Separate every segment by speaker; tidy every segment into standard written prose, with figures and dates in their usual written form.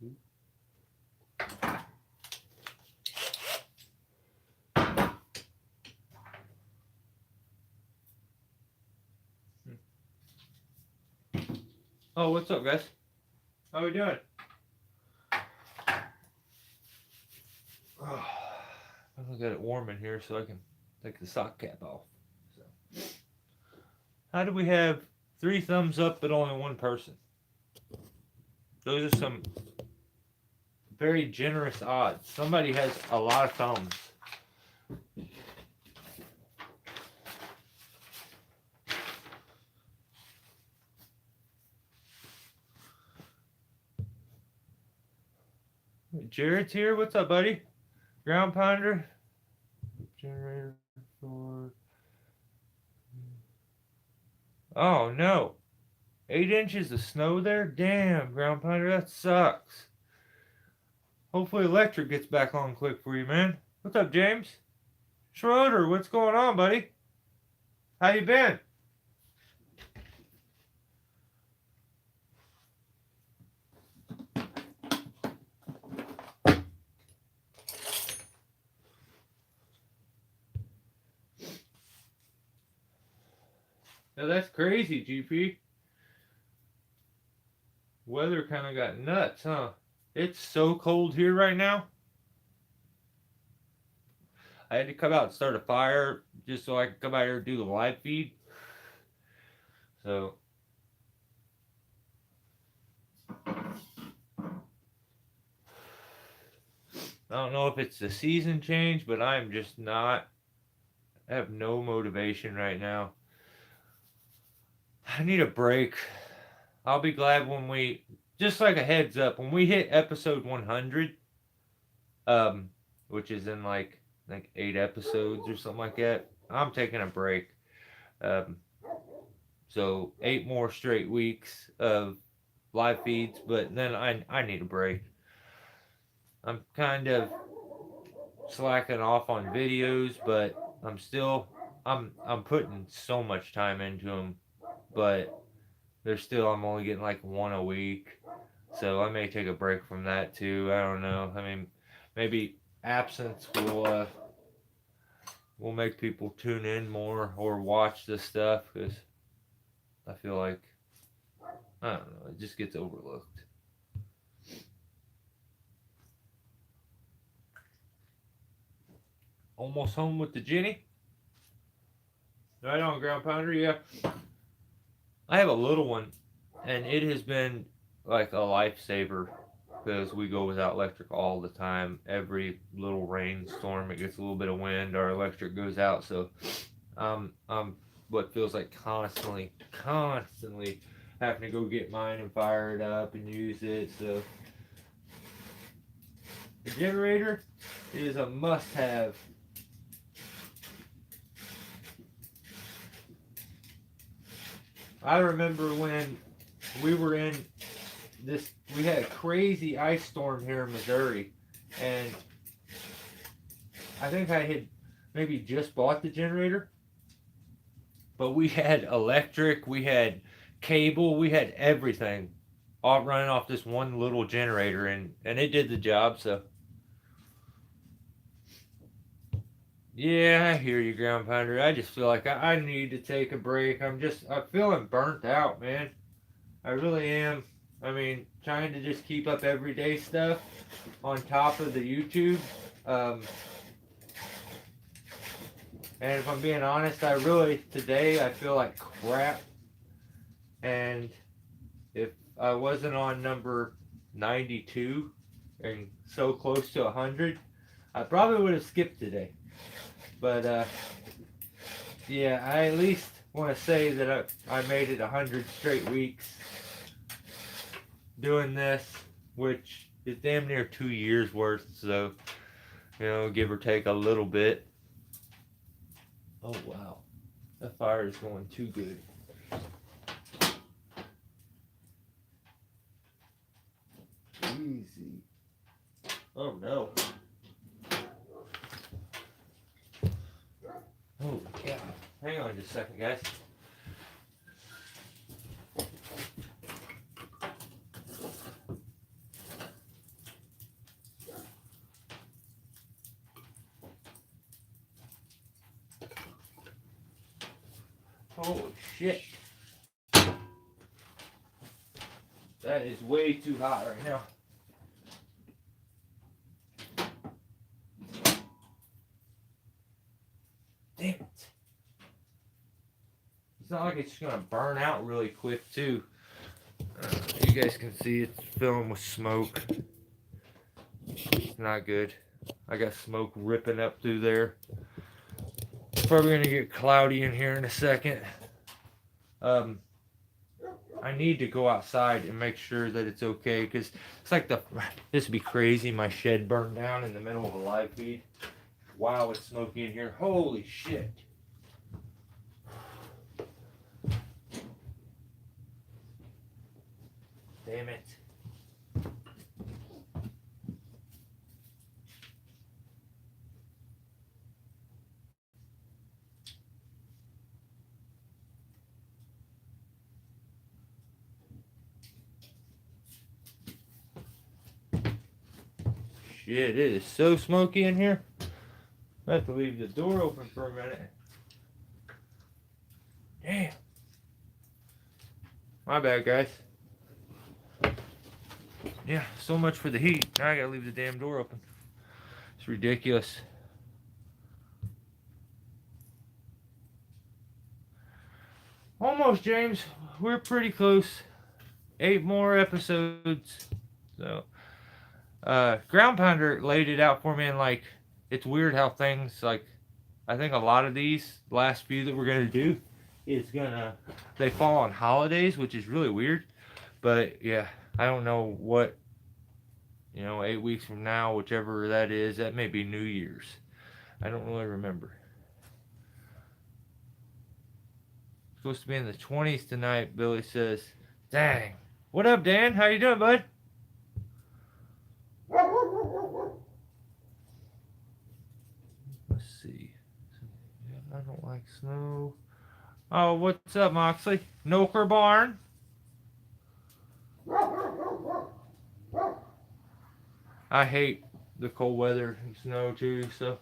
Speaker 1: 2. Oh, what's up, guys? How we doing? Oh, I got it warm in here so I can take the sock cap off. So, how do we have 3 thumbs up but only 1 person? Those are some very generous odds. Somebody has a lot of thumbs. Jared's here. What's up, buddy? Ground pounder. Generator for. Oh no. 8 inches of snow there? Damn, ground pounder, that sucks. Hopefully electric gets back on quick for you, man. What's up, James? Schroeder, what's going on, buddy? How you been? Now that's crazy, GP. Weather kind of got nuts, huh? It's so cold here right now. I had to come out and start a fire just so I could come out here and do the live feed. So I don't know if it's the season change, but I'm just not. I have no motivation right now. I need a break. I'll be glad when we, just like a heads up, when we hit episode 100, which is in like 8 episodes or something like that, I'm taking a break. So 8 more straight weeks of live feeds, but then I need a break. I'm kind of slacking off on videos, but I'm putting so much time into them, but I'm only getting like 1 a week, so I may take a break from that too. I don't know. I mean, maybe absence will make people tune in more or watch this stuff, because I feel like, I don't know, it just gets overlooked. Almost home with the Jenny. Right on, ground pounder. Yeah, I have a little one, and it has been like a lifesaver because we go without electric all the time. Every little rainstorm, it gets a little bit of wind, our electric goes out. So I'm what feels like constantly having to go get mine and fire it up and use it. So the generator is a must-have. I remember when we were in this, we had a crazy ice storm here in Missouri, and I think I had maybe just bought the generator, but we had electric, we had cable, we had everything all running off this one little generator, and it did the job. So yeah, I hear you, ground pounder. I just feel like I need to take a break. I'm feeling burnt out, man. I really am. I mean, trying to just keep up everyday stuff on top of the YouTube. And if I'm being honest, today I feel like crap. And if I wasn't on number 92 and so close to 100, I probably would have skipped today. But yeah, I at least want to say that I made it 100 straight weeks doing this, which is damn near 2 years worth. So, give or take a little bit. Oh wow, that fire is going too good. Easy. Oh no. Oh yeah. Hang on just a second, guys. Holy shit. That is way too hot right now. Damn it. It's not like it's just gonna burn out really quick too. You guys can see it's filling with smoke. It's not good. I got smoke ripping up through there. It's probably gonna get cloudy in here in a second. I need to go outside and make sure that it's okay, because it's like this would be crazy. My shed burned down in the middle of a live feed. Wow, it's smoky in here. Holy shit. Damn it. Shit, it is so smoky in here. I have to leave the door open for a minute. Damn. My bad, guys. Yeah, so much for the heat. Now I gotta leave the damn door open. It's ridiculous. Almost, James. We're pretty close. 8 more episodes. So, Ground Pounder laid it out for me, and like, it's weird how things, like, I think a lot of these last few that we're gonna do they fall on holidays, which is really weird. But yeah, I don't know what, 8 weeks from now, whichever that is, that may be New Year's. I don't really remember. It's supposed to be in the 20s tonight, Billy says. Dang. What up, Dan? How you doing, bud? Let's see. I don't like snow. Oh, what's up, Moxley? Noker Barn? I hate the cold weather and snow too, so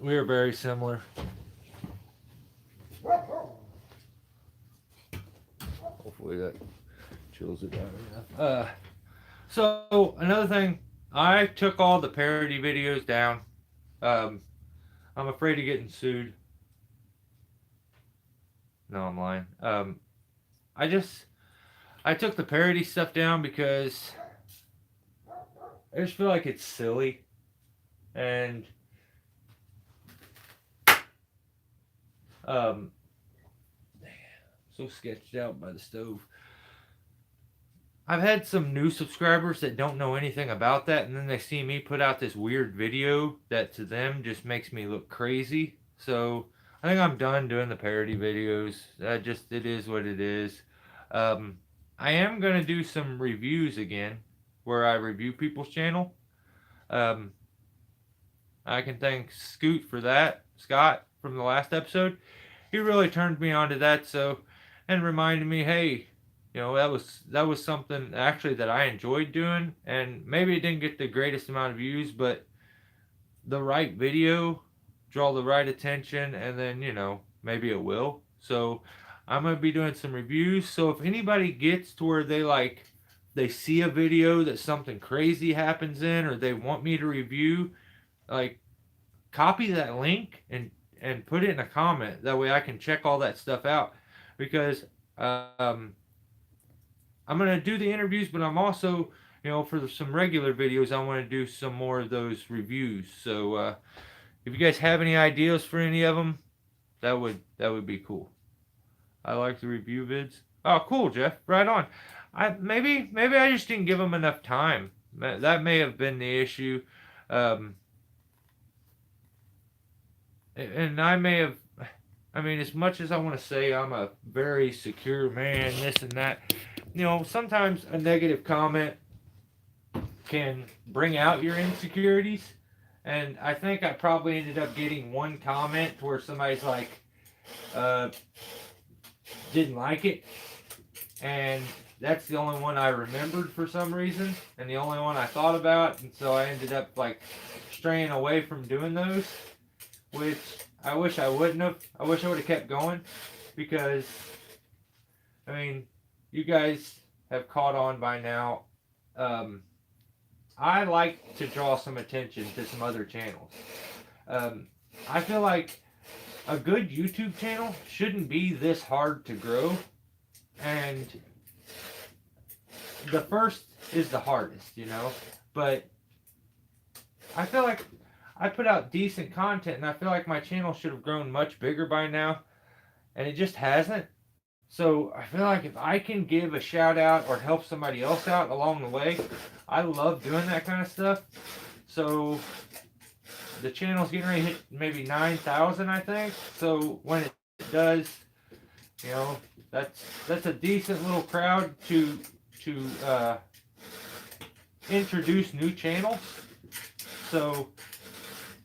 Speaker 1: we are very similar. Hopefully that chills it down enough. So another thing, I took all the parody videos down. I'm afraid of getting sued. No, I'm lying. I took the parody stuff down because I just feel like it's silly, and I'm so sketched out by the stove. I've had some new subscribers that don't know anything about that, and then they see me put out this weird video that to them just makes me look crazy. So I think I'm done doing the parody videos. It is what it is. I am going to do some reviews again, where I review people's channel. I can thank Scoot for that, Scott, from the last episode. He really turned me on to that, and reminded me, hey, that was something actually that I enjoyed doing, and maybe it didn't get the greatest amount of views, but the right video, draw the right attention, and then, maybe it will. So I'm going to be doing some reviews. So if anybody gets to where they see a video that something crazy happens in, or they want me to review, like, copy that link and put it in a comment. That way I can check all that stuff out, because I'm going to do the interviews, but I'm also, for some regular videos, I want to do some more of those reviews. So if you guys have any ideas for any of them, that would be cool. I like the review vids. Oh, cool, Jeff. Right on. Maybe I just didn't give them enough time. That may have been the issue. And I may have, as much as I want to say I'm a very secure man, this and that, sometimes a negative comment can bring out your insecurities. And I think I probably ended up getting one comment where somebody's like, didn't like it. And that's the only one I remembered for some reason, and the only one I thought about. And so I ended up like straying away from doing those, which I wish I wouldn't have. I wish I would have kept going because, I mean, you guys have caught on by now. Um, I like to draw some attention to some other channels. Um, I feel like a good YouTube channel shouldn't be this hard to grow, and the first is the hardest, you know. But I feel like I put out decent content, and I feel like my channel should have grown much bigger by now, and it just hasn't. So I feel like if I can give a shout out or help somebody else out along the way, I love doing that kind of stuff. So the channel's getting ready to hit maybe 9,000, I think. So when it does, you know, that's a decent little crowd to introduce new channels. So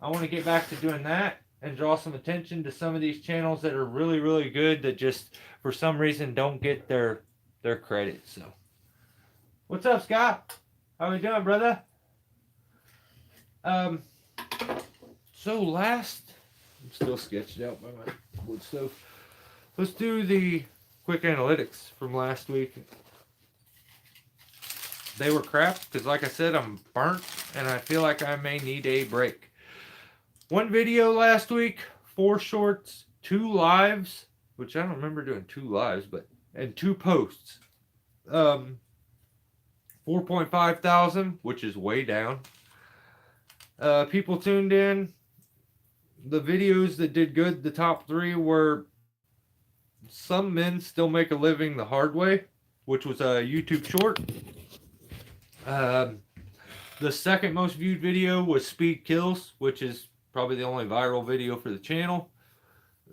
Speaker 1: I want to get back to doing that and draw some attention to some of these channels that are really, really good that just for some reason don't get their credit. So what's up, Scott? How we doing, brother? So last, I'm still sketched out by my wood stove. Let's do the quick analytics from last week. They were crap because, like I said, I'm burnt and I feel like I may need a break. One video last week, 4 shorts, 2 lives, which I don't remember doing 2 lives, and 2 posts. 4.5 thousand, which is way down. People tuned in. The videos that did good, the top 3 were Some Men Still Make a Living the Hard Way, which was a YouTube short. The second most viewed video was Speed Kills, which is probably the only viral video for the channel.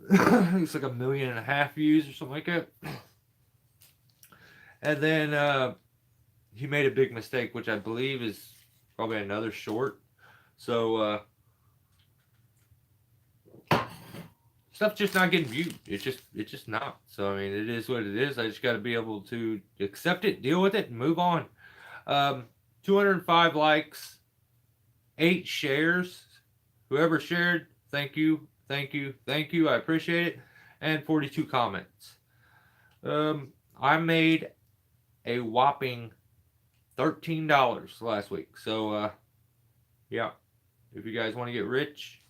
Speaker 1: It's like 1.5 million views or something like that. And then he made a big mistake, which I believe is probably another short. So stuff's just not getting viewed. It's just not. So I mean, it is what it is. I just got to be able to accept it, deal with it, and move on. 205 likes, 8 shares. Whoever shared, thank you, thank you, thank you. I appreciate it. And 42 comments. I made a whopping $13 last week. So yeah, if you guys want to get rich,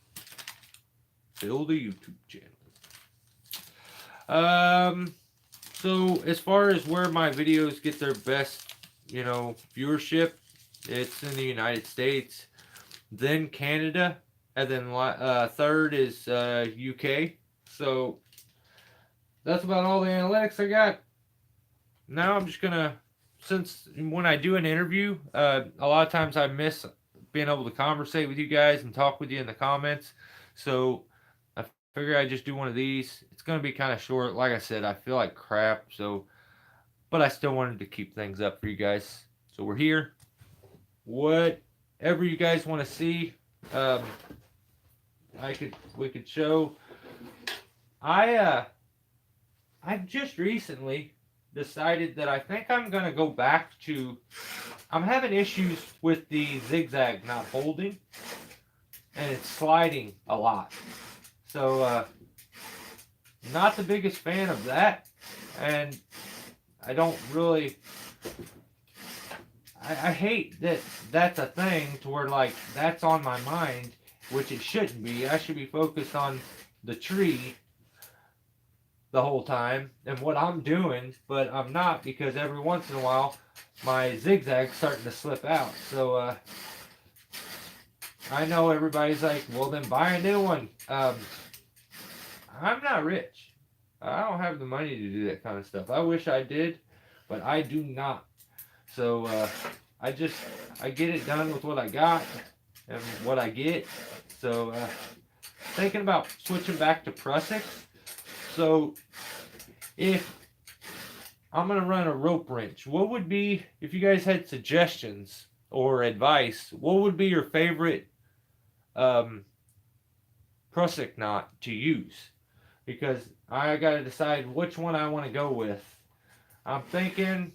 Speaker 1: build a YouTube channel. So as far as where my videos get their best, you know, viewership, it's in the United States, then Canada, and then third is UK. So that's about all the analytics I got. Now I'm just gonna, since when I do an interview, a lot of times I miss being able to conversate with you guys and talk with you in the comments. So I figure I just do one of these. It's gonna be kind of short. Like I said, I feel like crap. So, but I still wanted to keep things up for you guys. So we're here. Whatever you guys want to see, we could show. I've just recently decided that I think I'm gonna go back to. I'm having issues with the zigzag not holding, and it's sliding a lot. So not the biggest fan of that, and I don't really. I hate that that's a thing to where like that's on my mind, which it shouldn't be. I should be focused on the tree the whole time and what I'm doing, but I'm not, because every once in a while my zigzag's starting to slip out. So I know everybody's like, well then buy a new one. I'm not rich. I don't have the money to do that kind of stuff. I wish I did, but I do not. So I get it done with what I got and what I get. So thinking about switching back to Prussics. So if I'm going to run a rope wrench, what would be, if you guys had suggestions or advice, what would be your favorite Prussic knot to use? Because I got to decide which one I want to go with. I'm thinking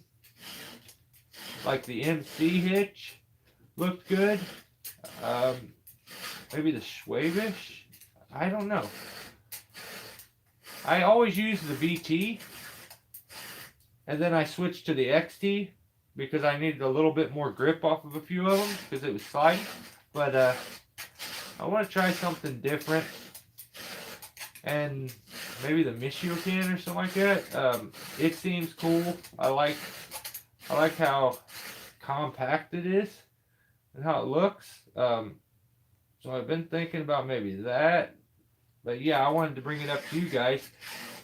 Speaker 1: like the MC hitch looked good. Maybe the Schwabish. I don't know. I always use the BT, and then I switched to the XT because I needed a little bit more grip off of a few of them because it was sliding. But I want to try something different, and maybe the Michio or something like that. It seems cool. I like how compact it is and how it looks. So I've been thinking about maybe that. But yeah, I wanted to bring it up to you guys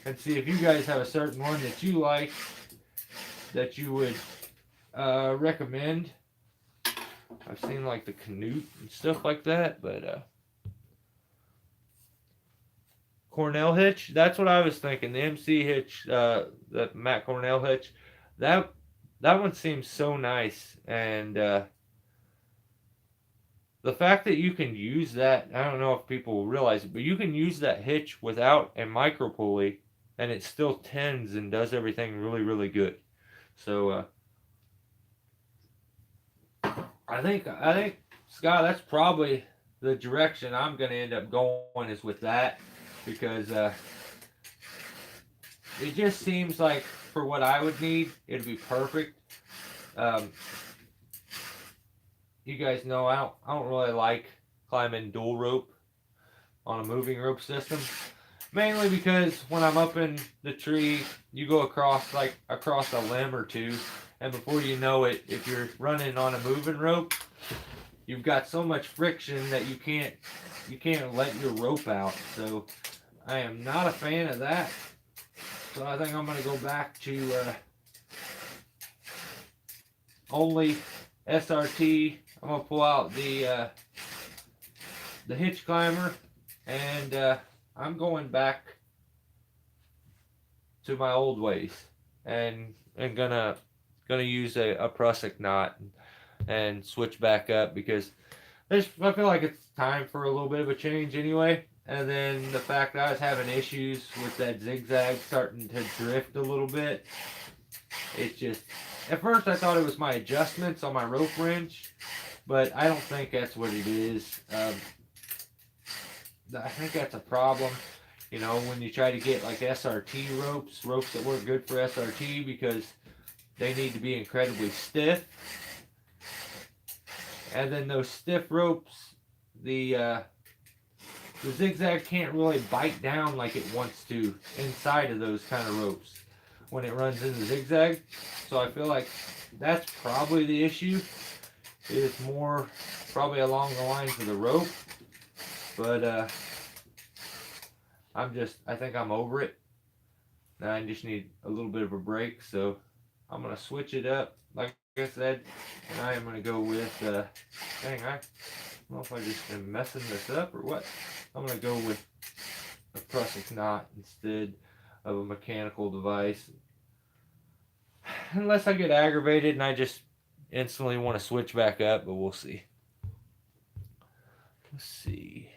Speaker 1: and see if you guys have a certain one that you like that you would recommend. I've seen like the Canute and stuff like that, but Cornell hitch, that's what I was thinking. The MC hitch, the Matt Cornell hitch, that that one seems so nice, and the fact that you can use that, I don't know if people realize it, but you can use that hitch without a micro pulley, and it still tends and does everything really, really good. So I think Scott, that's probably the direction I'm going to end up going is with that, because it just seems like for what I would need, it'd be perfect. Um, you guys know I don't really like climbing dual rope on a moving rope system. Mainly because when I'm up in the tree, you go across a limb or two, and before you know it, if you're running on a moving rope, you've got so much friction that you can't let your rope out. So I am not a fan of that. So I think I'm gonna go back to only SRT. I'm gonna pull out the hitch climber, and I'm going back to my old ways, and gonna use a prusik knot and switch back up, because I feel like it's time for a little bit of a change anyway. And then the fact that I was having issues with that zigzag starting to drift a little bit, it's just, at first I thought it was my adjustments on my rope wrench, but I don't think that's what it is. I think that's a problem, when you try to get like SRT ropes that work good for SRT, because they need to be incredibly stiff. And then those stiff ropes, the zigzag can't really bite down like it wants to inside of those kind of ropes when it runs in the zigzag. So I feel like that's probably the issue. It's more probably along the lines of the rope. But I think I'm over it. Now I just need a little bit of a break. So I'm going to switch it up, like I said. And I am going to go with, dang, I don't know if I just am messing this up or what. I'm going to go with a prusik knot instead of a mechanical device. Unless I get aggravated and I just instantly want to switch back up, but we'll see. Let's see.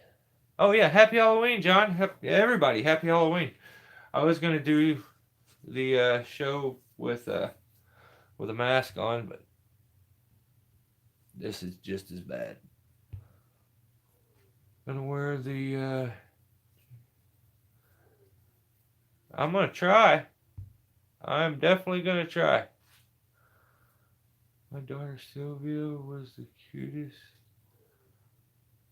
Speaker 1: Oh yeah, happy Halloween, John. Everybody, happy Halloween. I was going to do the show with a mask on, but this is just as bad. Gonna wear the I'm gonna try. I'm definitely gonna try. My daughter Sylvia was the cutest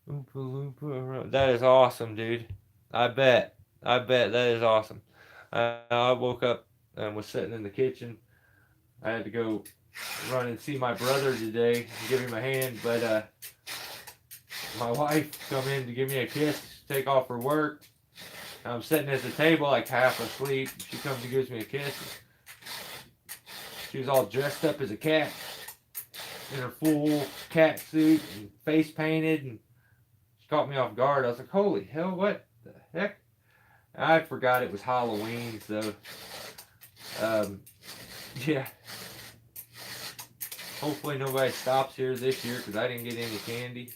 Speaker 1: Oompa Loompa around. That is awesome, dude. I bet that is awesome. I woke up and was sitting in the kitchen. I had to go run and see my brother today and give him a hand, but my wife come in to give me a kiss, take off for work. I'm sitting at the table like half asleep. She comes and gives me a kiss. She was all dressed up as a cat in her full cat suit and face painted, and she caught me off guard. I was like, holy hell, what the heck? I forgot it was Halloween, so yeah. Hopefully nobody stops here this year because I didn't get any candy.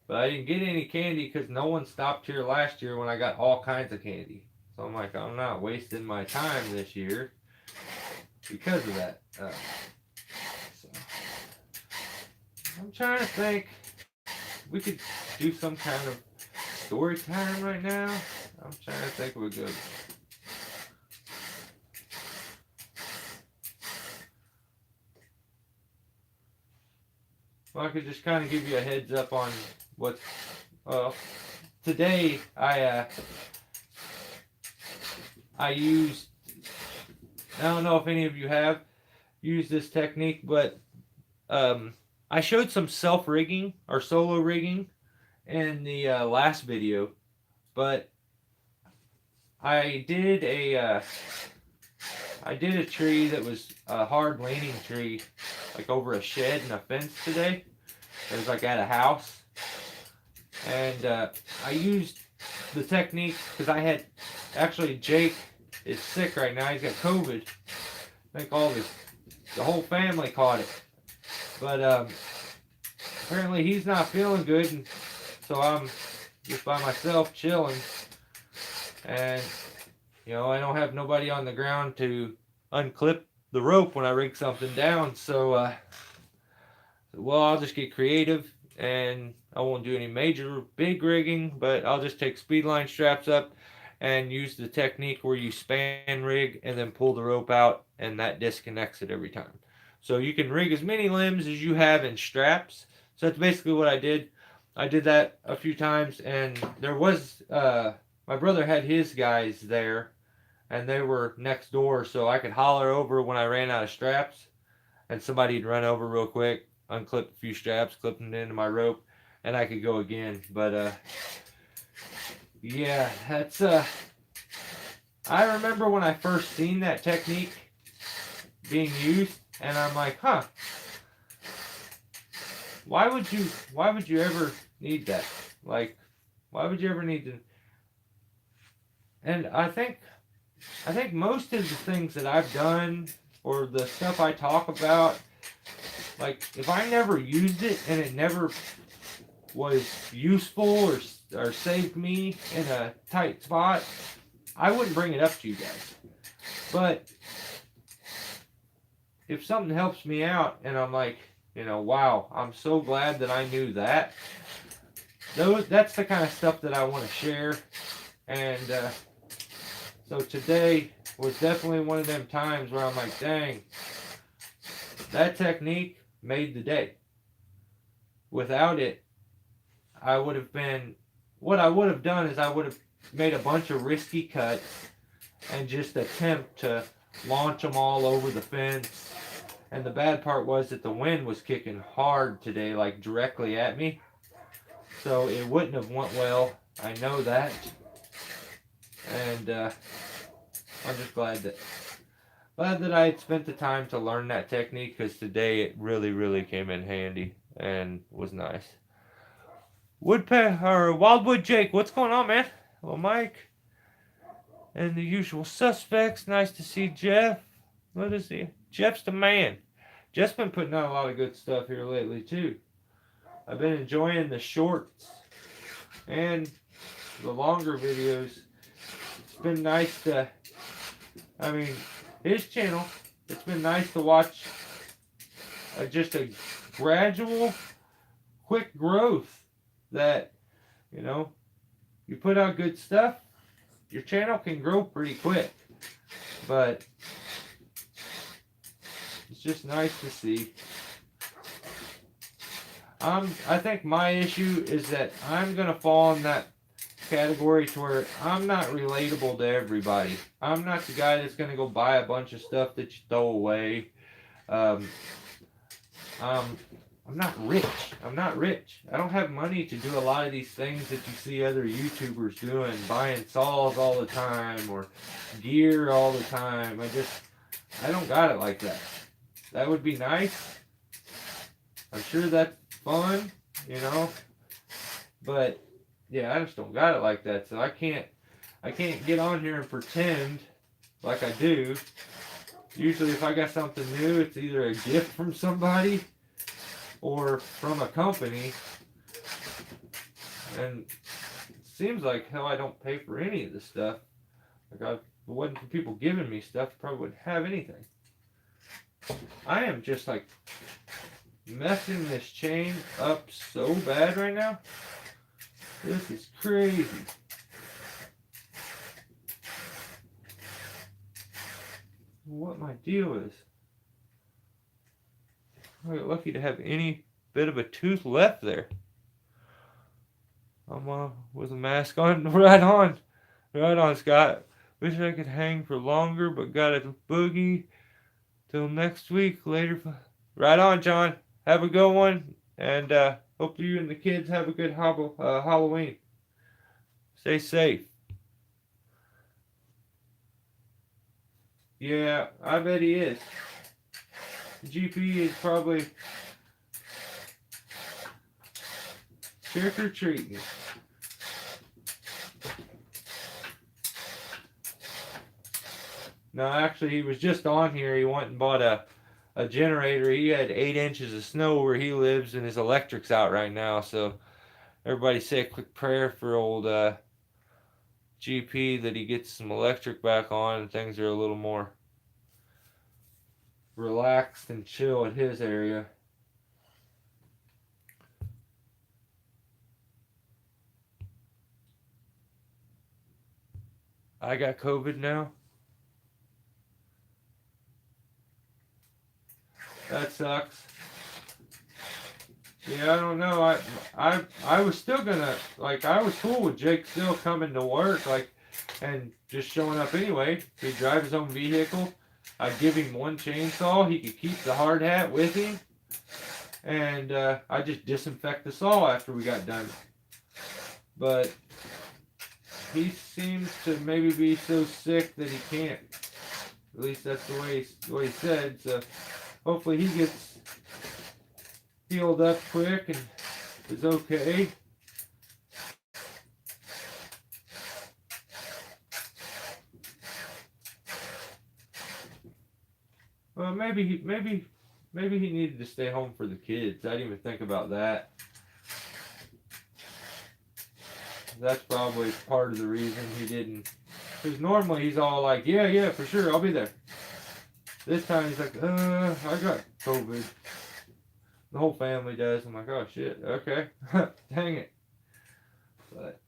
Speaker 1: But I didn't get any candy because no one stopped here last year when I got all kinds of candy. So I'm like, I'm not wasting my time this year because of that. So I'm trying to think we could do some kind of story time right now? I'm trying to think of a good one. Well, I could just kind of give you a heads up on what. Well, today I used. I don't know if any of you have used this technique, but I showed some self rigging or solo rigging in the last video, but I did a tree that was a hard leaning tree, like over a shed and a fence today. It was like at a house, and I used the technique because I had actually Jake is sick right now. He's got COVID. I think the whole family caught it, but apparently he's not feeling good, and so I'm just by myself chilling, and I don't have nobody on the ground to unclip the rope when I rig something down, so well, I'll just get creative, and I won't do any major big rigging, but I'll just take speed line straps up and use the technique where you span rig and then pull the rope out, and that disconnects it every time. So you can rig as many limbs as you have in straps. So that's basically what I did. I did that a few times, and there was my brother had his guys there, and they were next door, so I could holler over when I ran out of straps, and somebody'd run over real quick, unclip a few straps, clip them into my rope, and I could go again. But yeah, that's I remember when I first seen that technique being used, and I'm like, huh, why would you ever need that? Like, why would you ever need to? And I think most of the things that I've done or the stuff I talk about, like, if I never used it and it never was useful or saved me in a tight spot, I wouldn't bring it up to you guys. But if something helps me out and I'm like, wow, I'm so glad that I knew that. That's the kind of stuff that I want to share. And so today was definitely one of them times where I'm like, dang, that technique made the day. Without it, I would have been, what I would have done is I would have made a bunch of risky cuts and just attempt to launch them all over the fence. And the bad part was that the wind was kicking hard today, like directly at me. So it wouldn't have went well. I know that. And I'm just glad that I had spent the time to learn that technique, because today it really, really came in handy and was nice. Wildwood Jake, what's going on, man? Hello, Mike. And the usual suspects. Nice to see Jeff. What is he? Jeff's the man. Jeff's been putting out a lot of good stuff here lately, too. I've been enjoying the shorts and the longer videos. It's been nice to, his channel, it's been nice to watch just a gradual, quick growth that, you put out good stuff, your channel can grow pretty quick. But it's just nice to see. I think my issue is that I'm going to fall in that category to where I'm not relatable to everybody. I'm not the guy that's going to go buy a bunch of stuff that you throw away. I'm not rich. I don't have money to do a lot of these things that you see other YouTubers doing, buying saws all the time or gear all the time. I don't got it like that. That would be nice. I'm sure that's fun, but yeah, I just don't got it like that. So I can't get on here and pretend like I do. Usually if I got something new, it's either a gift from somebody or from a company. And it seems like hell I don't pay for any of this stuff. Like, if it wasn't for people giving me stuff, I probably wouldn't have anything. I am just like messing this chain up so bad right now. This is crazy. What my deal is. I got lucky to have any bit of a tooth left there. I'm with a mask on. Right on. Right on, Scott. Wish I could hang for longer, but got a boogie till next week. Later. Right on, John. Have a good one. And hope you and the kids have a good Halloween. Stay safe. Yeah, I bet he is. GP is probably trick or treating. No, actually, he was just on here. He went and bought a generator. He had 8 inches of snow where he lives, and his electric's out right now. So everybody say a quick prayer for old GP that he gets some electric back on and things are a little more relaxed and chill at his area. I got COVID now. That sucks. Yeah, I don't know. I was still gonna, like, I was cool with Jake still coming to work, like, and just showing up anyway. He'd drive his own vehicle. I'd give him one chainsaw. He could keep the hard hat with him. And I just disinfect the saw after we got done. But he seems to maybe be so sick that he can't. At least that's the way he said. So hopefully he gets healed up quick and is okay. Well, maybe he needed to stay home for the kids. I didn't even think about that. That's probably part of the reason he didn't. Because normally he's all like, yeah, for sure, I'll be there. This time he's like, I got COVID. The whole family does. I'm like, oh shit, okay. Dang it. But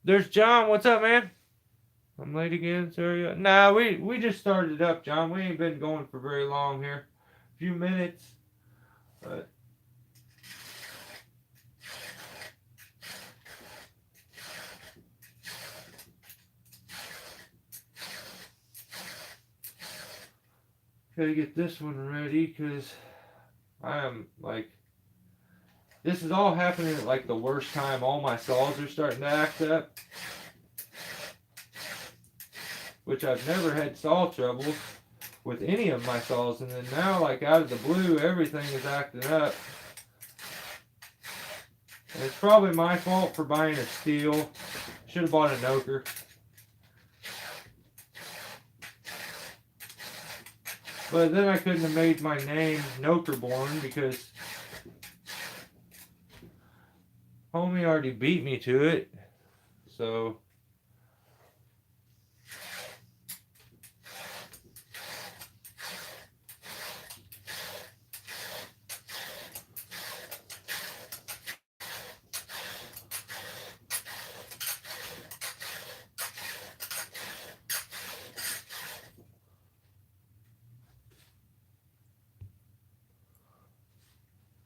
Speaker 1: there's John. What's up, man? I'm late again, sorry. Nah, we just started up, John. We ain't been going for very long here. A few minutes. But gotta get this one ready because I am like, this is all happening at like the worst time. All my saws are starting to act up, which I've never had saw trouble with any of my saws, and then now, like, out of the blue, everything is acting up. And it's probably my fault for buying a steel. Should have bought a Noker. But then I couldn't have made my name Nokerborn because homie already beat me to it. So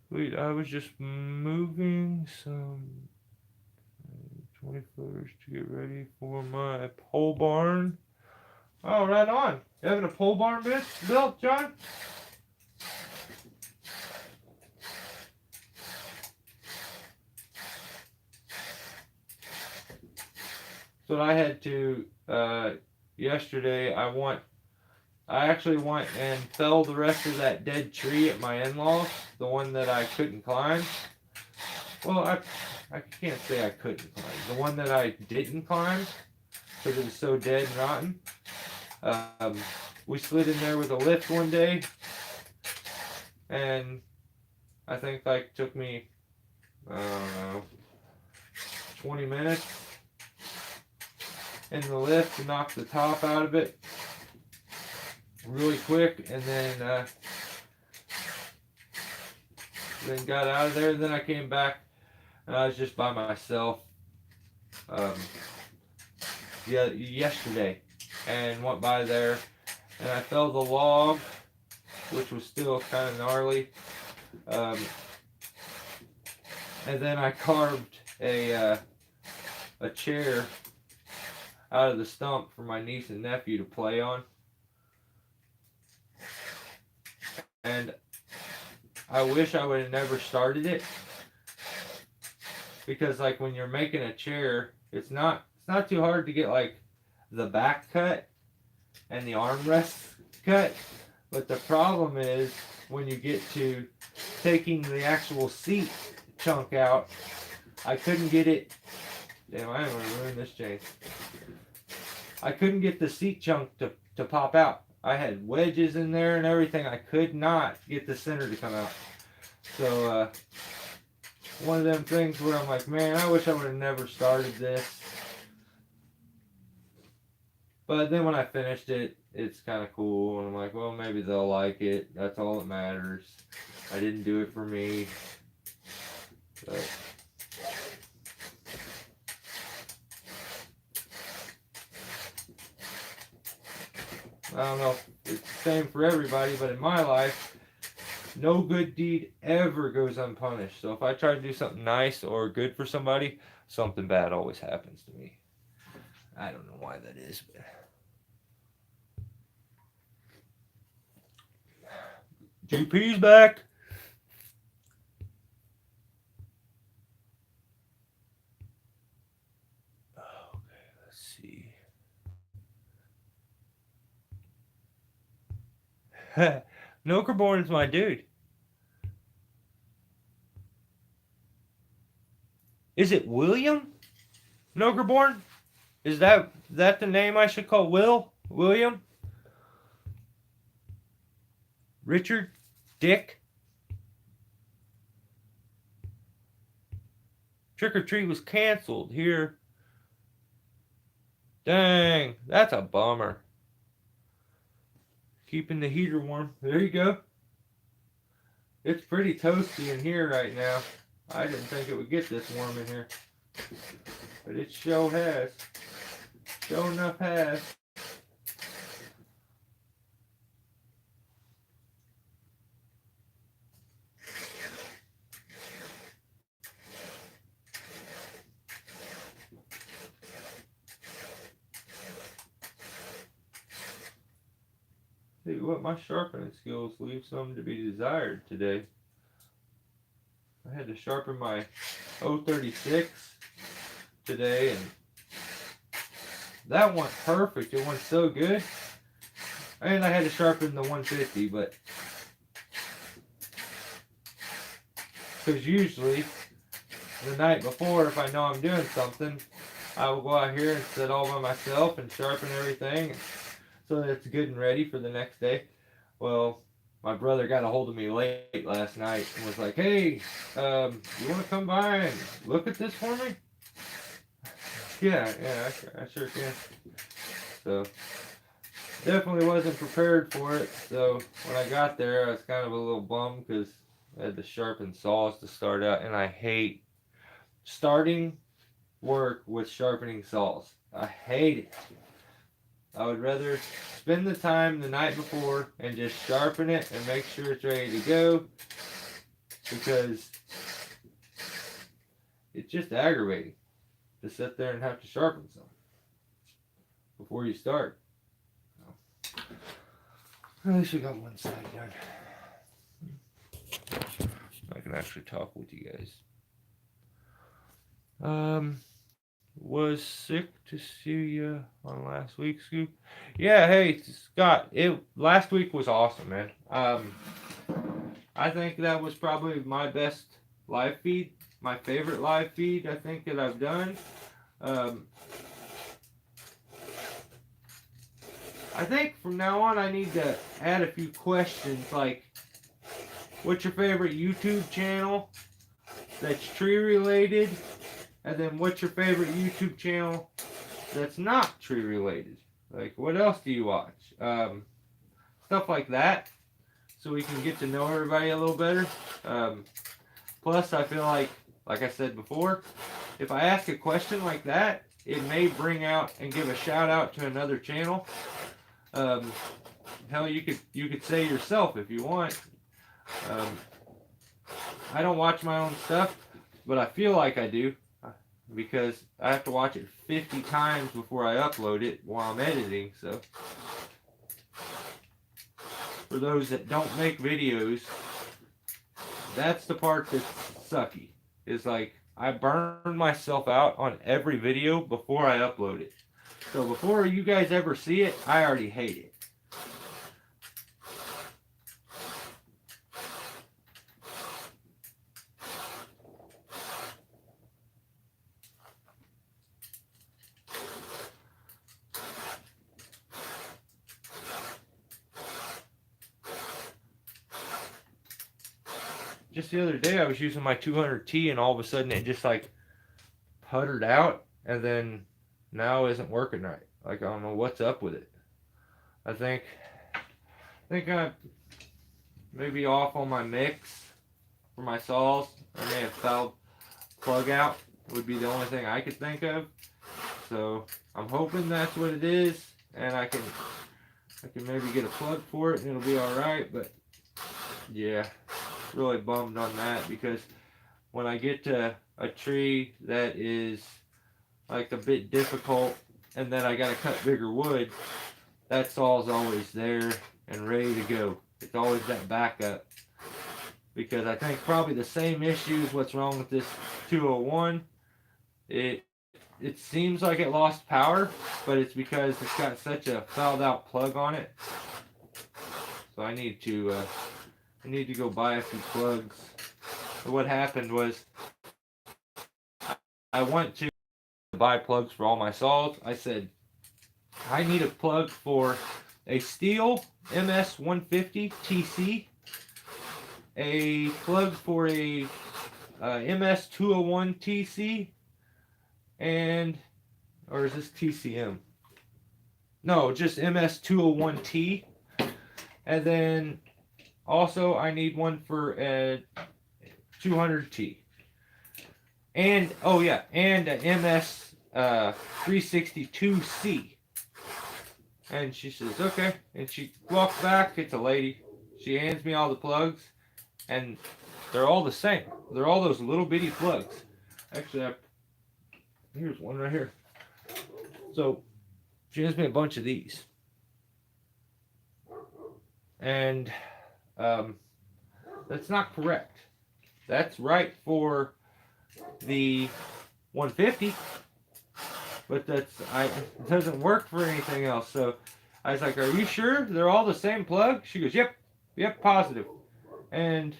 Speaker 1: wait, I was just moving some 20 footers to get ready for my pole barn. Oh, right on. You having a pole barn built, John? So I had to yesterday. I actually went and fell the rest of that dead tree at my in-laws, the one that I couldn't climb. Well, I can't say I couldn't climb. The one that I didn't climb because it was so dead and rotten. We slid in there with a lift one day, and I think like took me, I don't know, 20 minutes in the lift to knock the top out of it really quick, and then then got out of there. Then I came back and I was just by myself um, yesterday and went by there and I felled the log, which was still kind of gnarly. Um, and then I carved a chair out of the stump for my niece and nephew to play on. And I wish I would have never started it, because like when you're making a chair, it's not too hard to get like the back cut and the armrest cut, but the problem is when you get to taking the actual seat chunk out, I couldn't get it. Damn, I am gonna ruin this chain. I couldn't get the seat chunk to pop out. I had wedges in there and everything. I could not get the center to come out. So one of them things where I'm like, man, I wish I would have never started this. But then when I finished it, it's kind of cool. And I'm like, well, maybe they'll like it. That's all that matters. I didn't do it for me. But I don't know if it's the same for everybody, but in my life, no good deed ever goes unpunished. So if I try to do something nice or good for somebody, something bad always happens to me. I don't know why that is, but GP's back. Okay, let's see. Nokerborn's my dude. Is it William Nokerborn? Is that the name I should call William? Richard? Dick? Trick or Treat was canceled here. Dang, that's a bummer. Keeping the heater warm. There you go. It's pretty toasty in here right now. I didn't think it would get this warm in here. But it sure has. Sure enough has. Tell you what, my sharpening skills leave some to be desired today. I had to sharpen my 036 today, and that went perfect. It went so good. And I had to sharpen the 150, but because usually the night before, if I know I'm doing something, I will go out here and sit all by myself and sharpen everything so that it's good and ready for the next day. Well, my brother got a hold of me late last night and was like, hey, you want to come by and look at this for me? Yeah, I sure can. So, definitely wasn't prepared for it. So, when I got there, I was kind of a little bummed because I had to sharpen saws to start out. And I hate starting work with sharpening saws. I hate it. I would rather spend the time the night before and just sharpen it and make sure it's ready to go, because it's just aggravating to sit there and have to sharpen something before you start. At least we got one side done. I can actually talk with you guys. Was sick to see you on last week's scoop. Yeah, hey Scott, last week was awesome, man. I think that was probably my best live feed, my favorite live feed I think that I've done. I think from now on I need to add a few questions like, what's your favorite YouTube channel that's tree related? And then what's your favorite YouTube channel that's not tree related? Like, what else do you watch? Stuff like that. so we can get to know everybody a little better. Plus, I feel like I said before, if I ask a question like that, it may bring out and give a shout out to another channel. Hell, you could say yourself if you want. I don't watch my own stuff, but I feel like I do because I have to watch it 50 times before I upload it while I'm editing. So, for those that don't make videos, that's the part that's sucky. Is like I burn myself out on every video before I upload it. So before you guys ever see it, I already hate it. Just the other day I was using my 200T and all of a sudden it just like puttered out and then now isn't working right. Like I don't know what's up with it. I think I may be off on my mix for my saws. I may have fouled plug out would be the only thing I could think of. So I'm hoping that's what it is and I can maybe get a plug for it and it'll be alright, but yeah. Really bummed on that because when I get to a tree that is like a bit difficult and then I gotta cut bigger wood, that saw's always there and ready to go. It's always that backup because I think probably the same issue is what's wrong with this 201. It seems like it lost power, but it's because it's got such a fouled out plug on it. So I need to go buy a few plugs. But what happened was I went to buy plugs for all my saws. I said, I need a plug for a steel MS-150 TC, a plug for a MS-201 TC, or is this TCM? No, just MS-201T. And then also, I need one for a 200T. And, oh yeah, and a MS 362C. And she says, okay. And she walks back, it's a lady. She hands me all the plugs. And they're all the same. They're all those little bitty plugs. Actually, here's one right here. So, she hands me a bunch of these. And that's not correct. That's right for the 150, but it doesn't work for anything else. So I was like, "Are you sure they're all the same plug?" She goes, "Yep, positive." And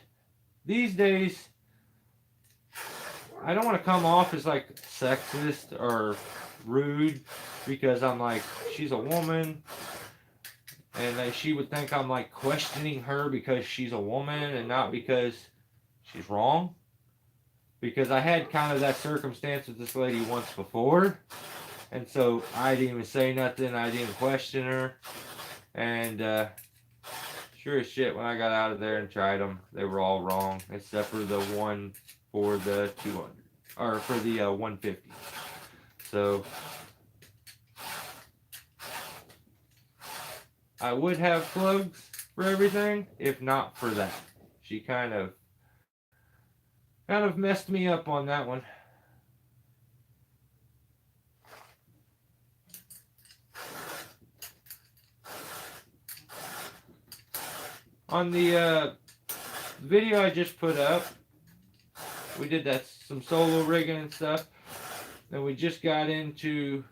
Speaker 1: these days, I don't want to come off as like sexist or rude because I'm like, she's a woman. And she would think I'm like questioning her because she's a woman and not because she's wrong. Because I had kind of that circumstance with this lady once before. And so I didn't even say nothing. I didn't question her. And sure as shit, when I got out of there and tried them, they were all wrong. Except for the one for the 200. Or for the 150. So I would have plugs for everything if not for that. She kind of messed me up on that one. On the video I just put up, we did some solo rigging and stuff. Then we just got into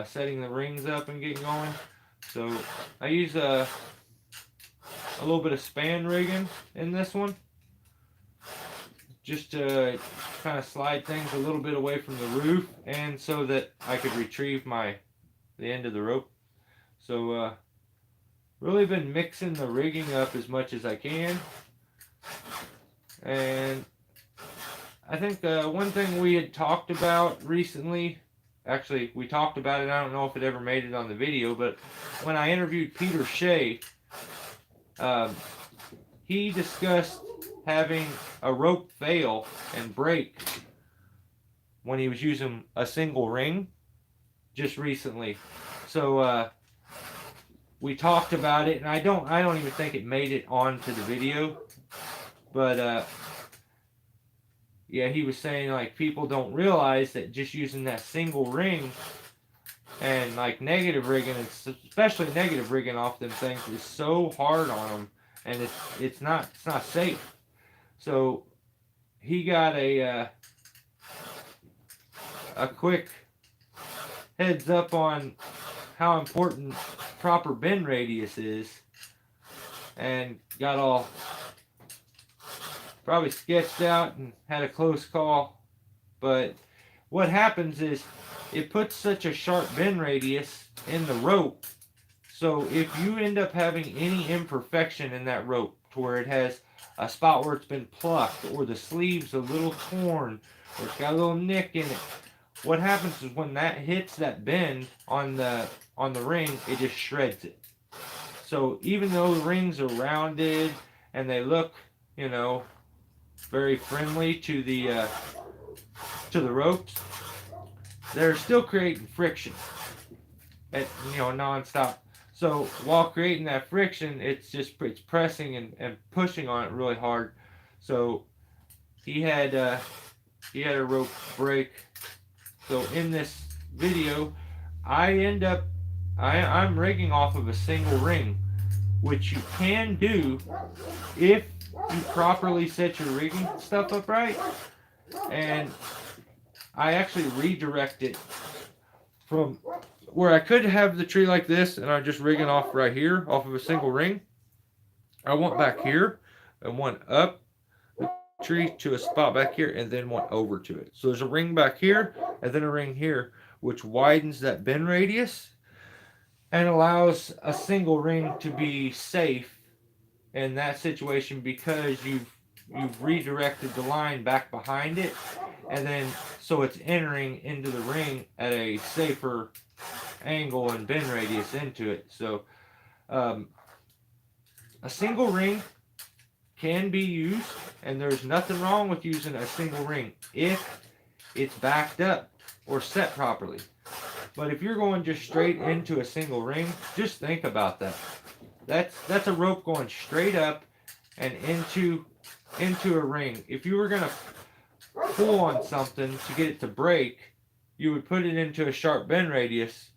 Speaker 1: setting the rings up and getting going. So I use a little bit of span rigging in this one, just to kind of slide things a little bit away from the roof, and so that I could retrieve the end of the rope. So really been mixing the rigging up as much as I can, and I think one thing we had talked about recently. Actually, we talked about it. I don't know if it ever made it on the video, but when I interviewed Peter Shea, Um, he discussed having a rope fail and break when he was using a single ring just recently. So we talked about it, and I don't even think it made it onto the video, but yeah, he was saying like people don't realize that just using that single ring and like negative rigging, especially negative rigging off them things, is so hard on them, and it's not safe. So he got a quick heads up on how important proper bend radius is, and got all probably sketched out and had a close call. But what happens is it puts such a sharp bend radius in the rope, so if you end up having any imperfection in that rope to where it has a spot where it's been plucked, or the sleeve's a little torn, or it's got a little nick in it, what happens is when that hits that bend on the ring, it just shreds it. So even though the rings are rounded and they look, you know, very friendly to the ropes, they're still creating friction at, you know, nonstop. So while creating that friction, it's pressing and pushing on it really hard. So he had a rope break. So in this video, I'm rigging off of a single ring, which you can do if you properly set your rigging stuff up right. And I actually redirect it from where I could have the tree like this, and I'm just rigging off right here off of a single ring. I went back here and went up the tree to a spot back here, and then went over to it. So there's a ring back here and then a ring here, which widens that bend radius and allows a single ring to be safe in that situation, because you've redirected the line back behind it, and then so it's entering into the ring at a safer angle and bend radius into it. So a single ring can be used, and there's nothing wrong with using a single ring if it's backed up or set properly. But if you're going just straight into a single ring, just think about that. That's a rope going straight up and into a ring. If you were gonna pull on something to get it to break, you would put it into a sharp bend radius,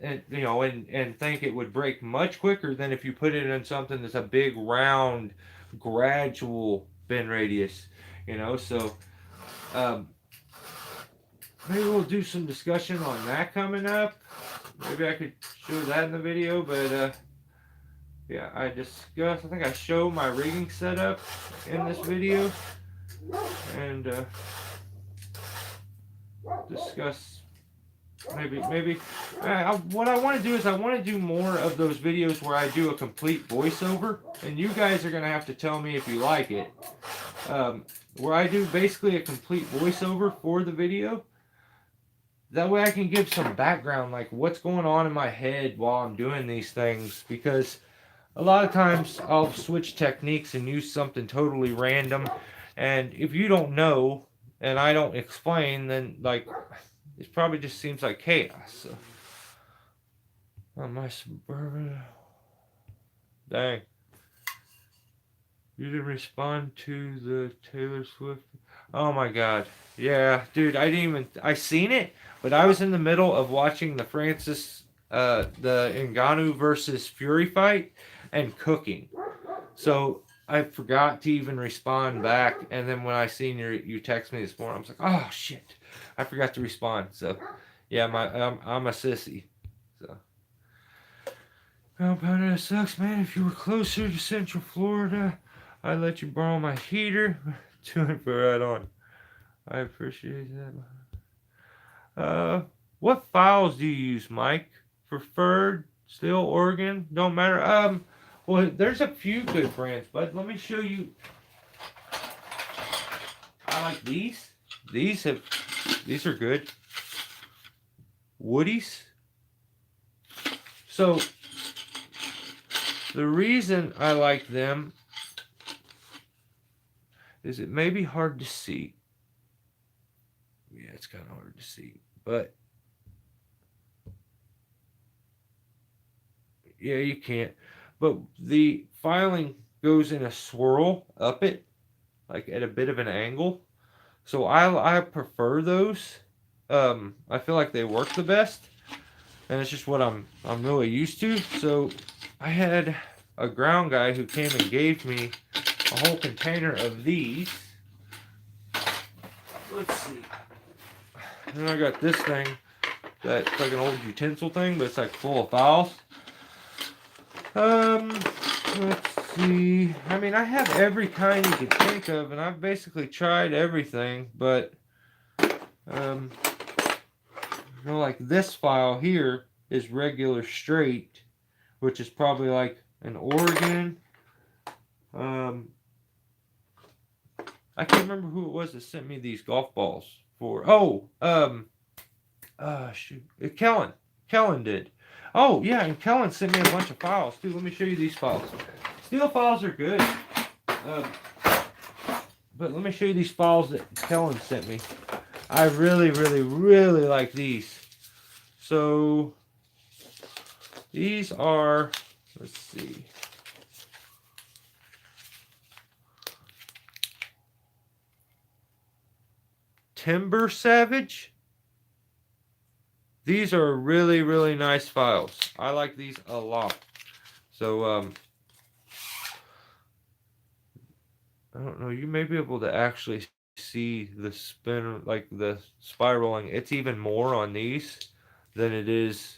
Speaker 1: and you know, and think it would break much quicker than if you put it in something that's a big round gradual bend radius, you know. So maybe we'll do some discussion on that coming up. Maybe I could show that in the video, but yeah, I think I show my rigging setup in this video, and discuss maybe what I want to do is I want to do more of those videos where I do a complete voiceover, and you guys are going to have to tell me if you like it, where I do basically a complete voiceover for the video. That way I can give some background, like what's going on in my head while I'm doing these things, because a lot of times I'll switch techniques and use something totally random, and if you don't know and I don't explain, then like it probably just seems like chaos. So, oh, my Suburban. Dang. You didn't respond to the Taylor Swift. Oh my God. Yeah, dude, I seen it, but I was in the middle of watching the the Ngannou versus Fury fight and cooking. So I forgot to even respond back, and then when I seen you text me this morning, I was like, oh shit, I forgot to respond. So yeah, I'm a sissy. So Compound, that sucks, man. If you were closer to Central Florida, I'd let you borrow my heater. To and for right on. I appreciate that. What files do you use, Mike? Preferred, steel, organ, don't matter. Well, there's a few good brands, but let me show you. I like these. These are good. Woodies. So The reason I like them is it may be hard to see. Yeah, it's kind of hard to see. But, yeah, you can't. But the filing goes in a swirl up it, like at a bit of an angle. So I prefer those. I feel like they work the best, and it's just what I'm really used to. So I had a ground guy who came and gave me a whole container of these. Let's see. And I got this thing that's like an old utensil thing, but it's like full of files. Let's see. I mean, I have every kind you could think of, and I've basically tried everything, but like this file here is regular straight, which is probably like an Oregon. I can't remember who it was that sent me these golf balls for. Shoot, Kellen. Kellen did. Oh yeah, and Kellen sent me a bunch of files too. Let me show you these files. Steel files are good. But let me show you these files that Kellen sent me. I really, really, really like these. So these are, let's see. Timber Savage. These are really, really nice files. I like these a lot. So, I don't know. You may be able to actually see the spin, like the spiraling. It's even more on these than it is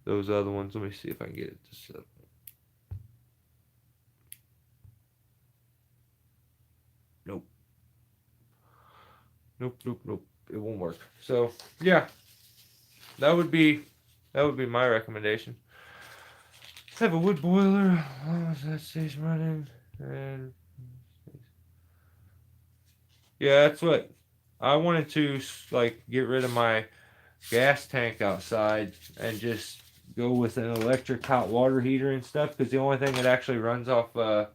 Speaker 1: those other ones. Let me see if I can get it to set. Nope. Nope, nope, nope. It won't work. So, yeah. That would be my recommendation. I have a wood boiler. As long as that stays running, and yeah, that's what I wanted to like get rid of my gas tank outside and just go with an electric hot water heater and stuff, because the only thing that actually runs off the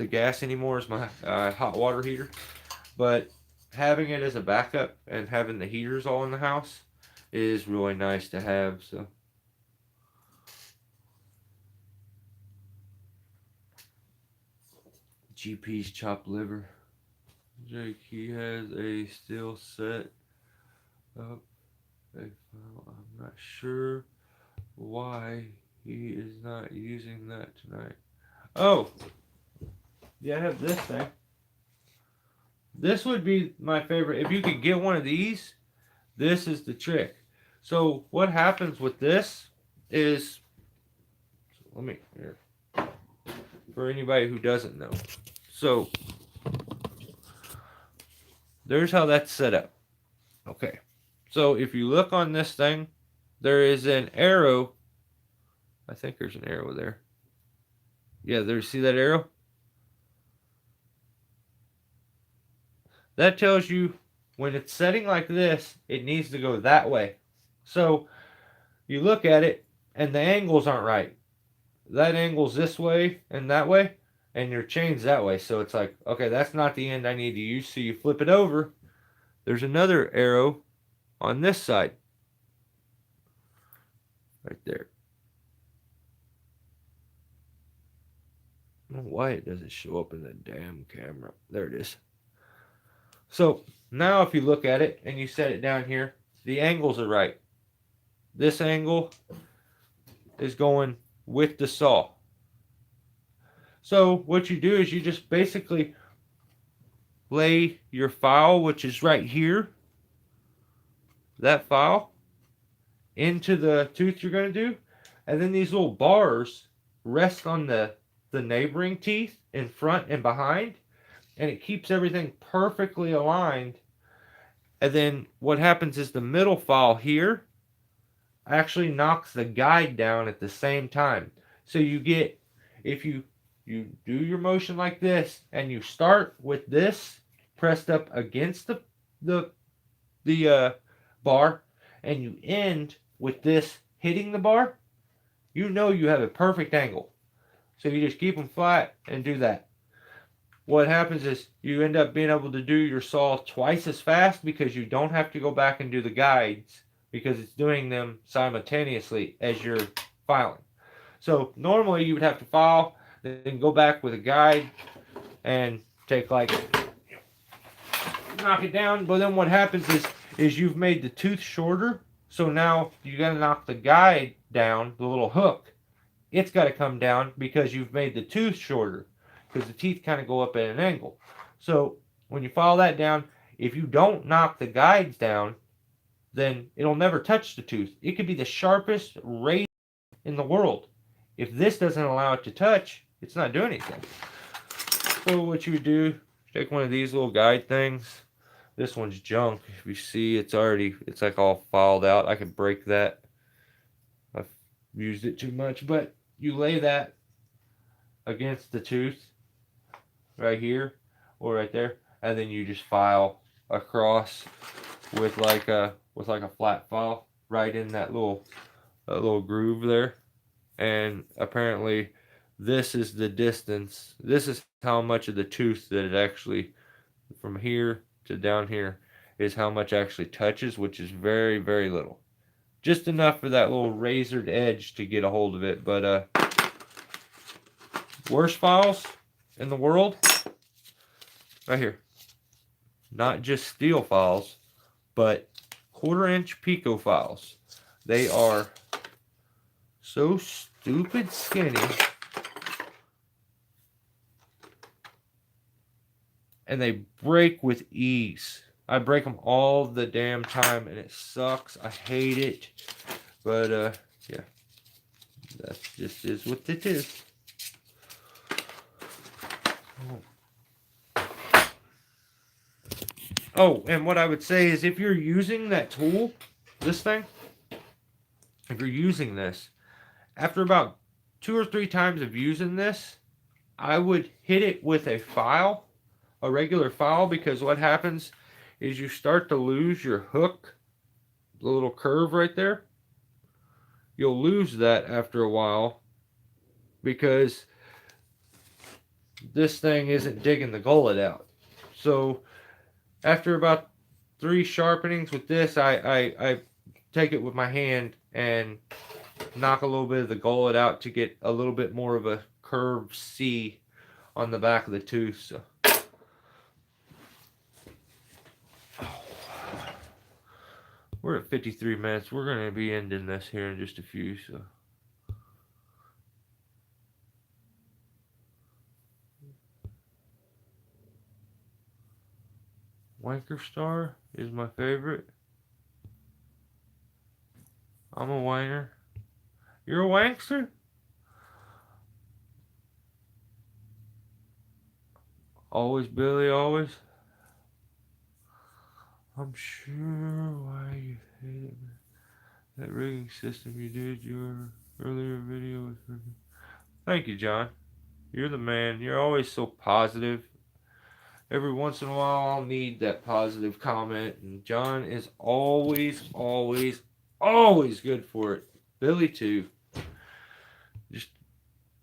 Speaker 1: gas anymore is my hot water heater. But having it as a backup and having the heaters all in the house is really nice to have. So GP's chopped liver. Jake, he has a steel set up a file. I'm not sure why he is not using that tonight. Oh, yeah, I have this thing. This would be my favorite. If you could get one of these, this is the trick. So what happens with this is, let me, here, for anybody who doesn't know. So there's how that's set up. Okay. So if you look on this thing, there is an arrow. I think there's an arrow there. Yeah, there. See that arrow? That tells you when it's setting like this, it needs to go that way. So you look at it, and the angles aren't right. That angle's this way and that way, and your chain's that way. So it's like, okay, that's not the end I need to use. So you flip it over. There's another arrow on this side. Right there. I don't know why it doesn't show up in the damn camera. There it is. So now if you look at it and you set it down here, the angles are right. This angle is going with the saw. So what you do is you just basically lay your file, which is right here, that file, into the tooth you're going to do, and then these little bars rest on the neighboring teeth in front and behind, and it keeps everything perfectly aligned. And then what happens is the middle file here actually knocks the guide down at the same time. So you get, if you do your motion like this and you start with this pressed up against the bar, and you end with this hitting the bar, you know you have a perfect angle. So you just keep them flat and do that. What happens is you end up being able to do your saw twice as fast because you don't have to go back and do the guides because it's doing them simultaneously as you're filing. So normally you would have to file, then go back with a guide and take like knock it down. But then what happens is you've made the tooth shorter. So now you got to knock the guide down, the little hook. It's got to come down because you've made the tooth shorter because the teeth kind of go up at an angle. So when you file that down, if you don't knock the guides down, then it'll never touch the tooth. It could be the sharpest razor in the world. If this doesn't allow it to touch, it's not doing anything. So what you would do, take one of these little guide things. This one's junk. If you see, it's like all filed out. I could break that. I've used it too much, but you lay that against the tooth right here or right there, and then you just file across with like a flat file right in that little groove there. And apparently this is the distance. This is how much of the tooth that it actually, from here to down here, is how much actually touches, which is very, very little. Just enough for that little razored edge to get a hold of it. But worst files in the world, right here. Not just steel files, but 1/4 inch pico files. They are so stupid skinny, and they break with ease. I break them all the damn time, and it sucks. I hate it. But yeah, that just is what it is. Oh, and what I would say is if you're using that tool, this thing, if you're using this, after about 2 or 3 times of using this, I would hit it with a file, a regular file, because what happens is you start to lose your hook, the little curve right there. You'll lose that after a while because this thing isn't digging the gullet out. So after about 3 sharpenings with this, I take it with my hand and knock a little bit of the gullet out to get a little bit more of a curved C on the back of the tooth. So we're at 53 minutes. We're going to be ending this here in just a few. So Wanker Star is my favorite. I'm a whiner. You're a wankster? Always, Billy, always. I'm sure why you hated that rigging system you did your earlier video was working. Thank you, John. You're the man. You're always so positive. Every once in a while, I'll need that positive comment, and John is always, always, always good for it. Billy, too. Just,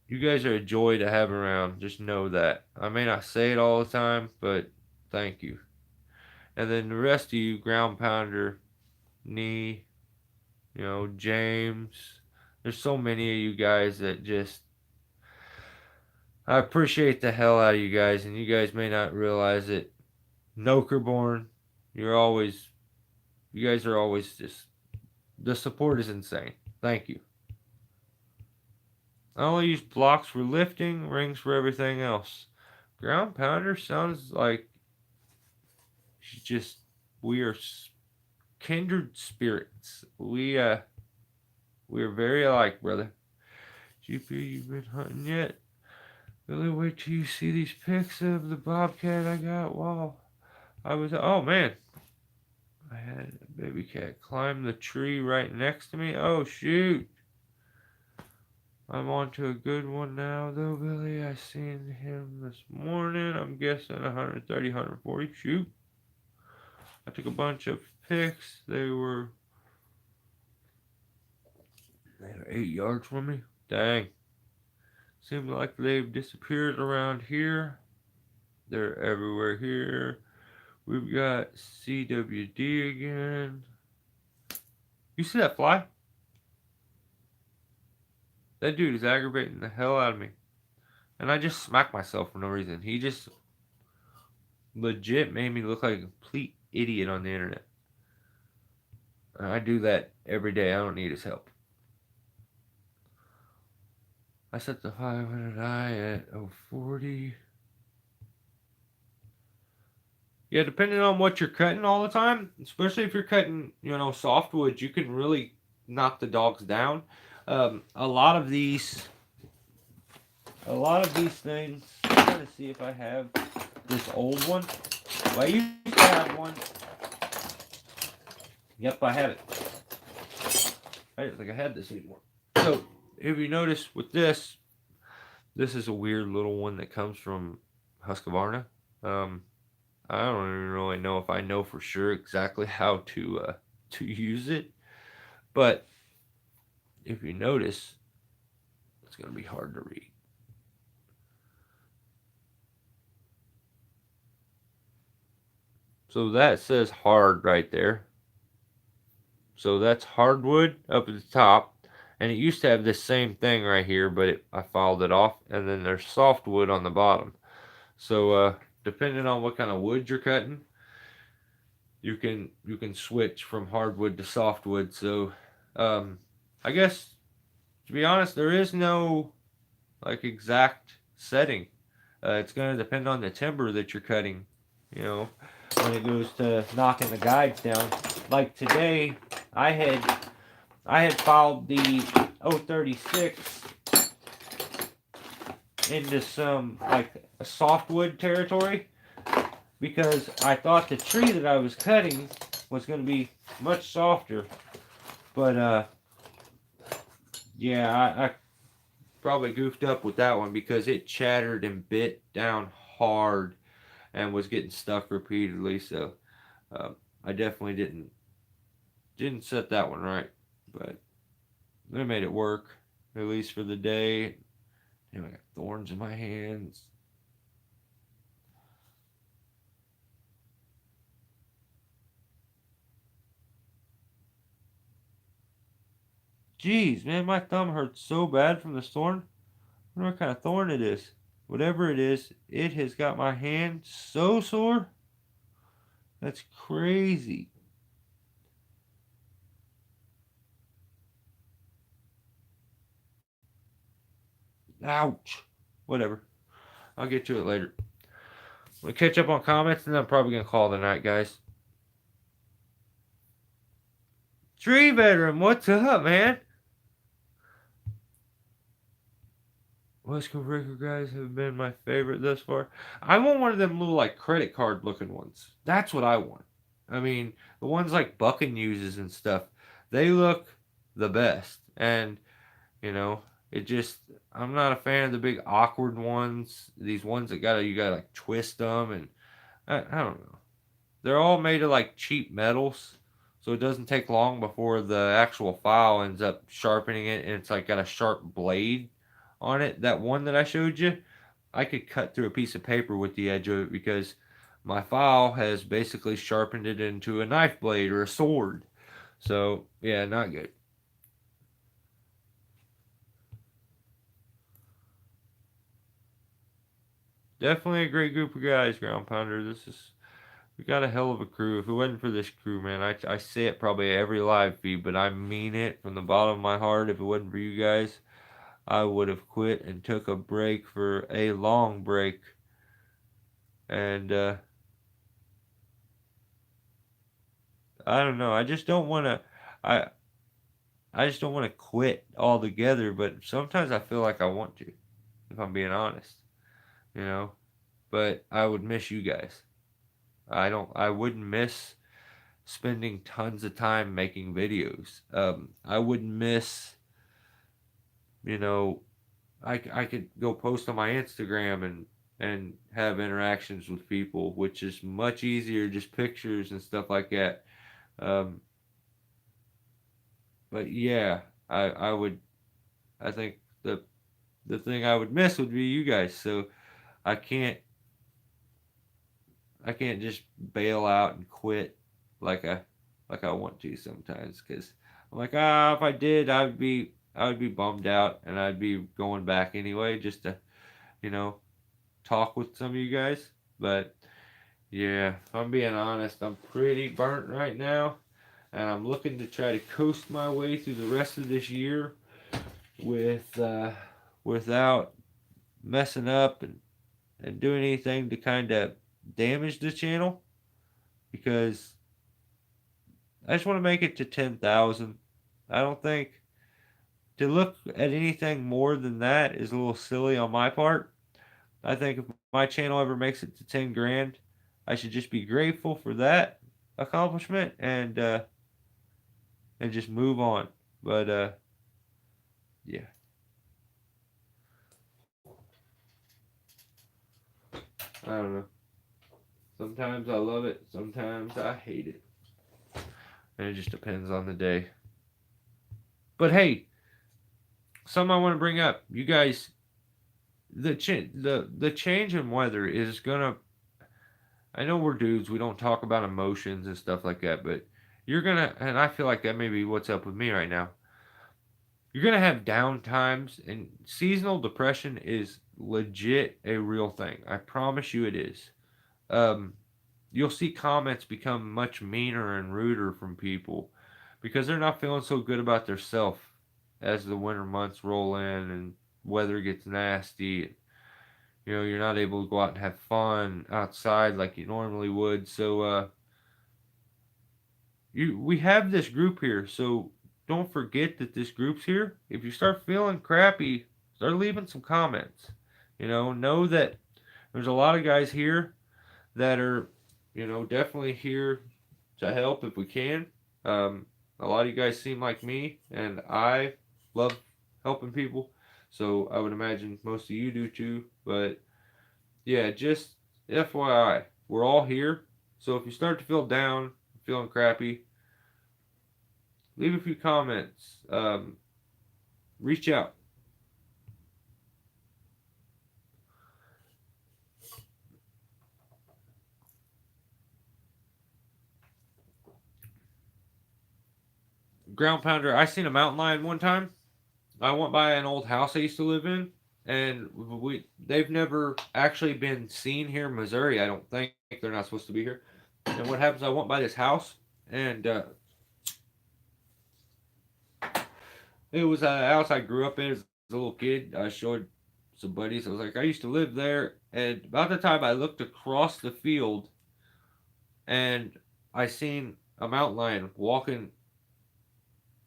Speaker 1: you guys are a joy to have around. Just know that. I may not say it all the time, but thank you. And then the rest of you, Ground Pounder, Knee, James. There's so many of you guys that just, I appreciate the hell out of you guys, and you guys may not realize it. Nokerborn, you guys are always just, the support is insane. Thank you. I only use blocks for lifting, rings for everything else. Ground Pounder sounds like we are kindred spirits. We are very alike, brother. GP, you've been hunting yet? Really, wait till you see these pics of the bobcat I got. Wow. Oh man. I had a baby cat climb the tree right next to me. Oh shoot. I'm on to a good one now though, Billy. I seen him this morning. I'm guessing 130, 140. Shoot. I took a bunch of pics. They were 8 yards from me. Dang. Seems like they've disappeared around here. They're everywhere here. We've got CWD again. You see that fly? That dude is aggravating the hell out of me. And I just smacked myself for no reason. He just legit made me look like a complete idiot on the internet. I do that every day. I don't need his help. I set the 500i at 040. Yeah, depending on what you're cutting all the time, especially if you're cutting, softwoods, you can really knock the dogs down. A lot of these things. I'm trying to see if I have this old one. Well, I used to have one. Yep, I have it. I didn't think I had this anymore. So, if you notice with this is a weird little one that comes from Husqvarna. I don't even really know if I know for sure exactly how to use it, but if you notice, it's gonna be hard to read. So that says hard right there. So that's hardwood up at the top, and it used to have this same thing right here, but I filed it off, and then there's softwood on the bottom. So depending on what kind of wood you're cutting, you can switch from hardwood to softwood. So I guess to be honest, there is no like exact setting. It's going to depend on the timber that you're cutting. You know, when it goes to knocking the guides down. Like today, I had filed the 036 into some like a softwood territory because I thought the tree that I was cutting was going to be much softer. But yeah, I probably goofed up with that one because it chattered and bit down hard and was getting stuck repeatedly. So I definitely didn't set that one right, but they made it work at least for the day. I got thorns in my hands. Jeez, man, my thumb hurts so bad from this thorn. I wonder what kind of thorn it is. Whatever it is, it has got my hand so sore. That's crazy. Ouch. Whatever. I'll get to it later. We'll catch up on comments and then I'm probably going to call the night, guys. Tree veteran, what's up, man? West Coast record guys have been my favorite thus far. I want one of them little like credit card looking ones. That's what I want. I mean, the ones like Bucking uses and stuff, they look the best. And you know, it just I'm not a fan of the big awkward ones. These ones that you gotta like twist them and I don't know. They're all made of like cheap metals, so it doesn't take long before the actual file ends up sharpening it, and it's like got a sharp blade on it. That one that I showed you, I could cut through a piece of paper with the edge of it because my file has basically sharpened it into a knife blade or a sword. So yeah, not good. Definitely a great group of guys, Ground Pounder. We got a hell of a crew. If it wasn't for this crew, man, I say it probably every live feed, but I mean it from the bottom of my heart. If it wasn't for you guys, I would have quit and took a break for a long break. And I don't know. I I just don't want to quit altogether. But sometimes I feel like I want to, if I'm being honest. You know. But I would miss you guys. I wouldn't miss spending tons of time making videos. I wouldn't miss, you know, I could go post on my Instagram and have interactions with people, which is much easier, just pictures and stuff like that. Um, but yeah, I would I think the the thing I would miss would be you guys. So I can't I can't just bail out and quit like I want to sometimes because I'm like if I did I would be bummed out and I'd be going back anyway just to you know talk with some of you guys. But yeah, if I'm being honest, I'm pretty burnt right now, and I'm looking to try to coast my way through the rest of this year with without messing up and doing anything to kind of damage the channel because I just want to make it to 10,000. I don't think to look at anything more than that is a little silly on my part. I think if my channel ever makes it to 10 grand, I should just be grateful for that accomplishment and just move on. But yeah, I don't know. Sometimes I love it, sometimes I hate it, and it just depends on the day. But hey, something I want to bring up, you guys, the change in weather is gonna. I know we're dudes, we don't talk about emotions and stuff like that, but you're gonna, and I feel like that may be what's up with me right now. You're gonna have down times, and seasonal depression is legit a real thing. I promise you, it is. Um, you'll see comments become much meaner and ruder from people because they're not feeling so good about their self as the winter months roll in and weather gets nasty. You're not able to go out and have fun outside like you normally would. So we have this group here, so don't forget that this group's here. If you start feeling crappy, start leaving some comments. Know that there's a lot of guys here that are, definitely here to help if we can. Um, a lot of you guys seem like me, and I love helping people. So I would imagine most of you do too. But yeah, just FYI, we're all here. So if you start to feel down, feeling crappy, leave a few comments. Reach out. Ground pounder. I seen a mountain lion one time. I went by an old house I used to live in, and they've never actually been seen here in Missouri. I don't think they're not supposed to be here. And what happens? I went by this house, and it was a house I grew up in as a little kid. I showed some buddies. I was like, I used to live there, and about the time I looked across the field, and I seen a mountain lion walking.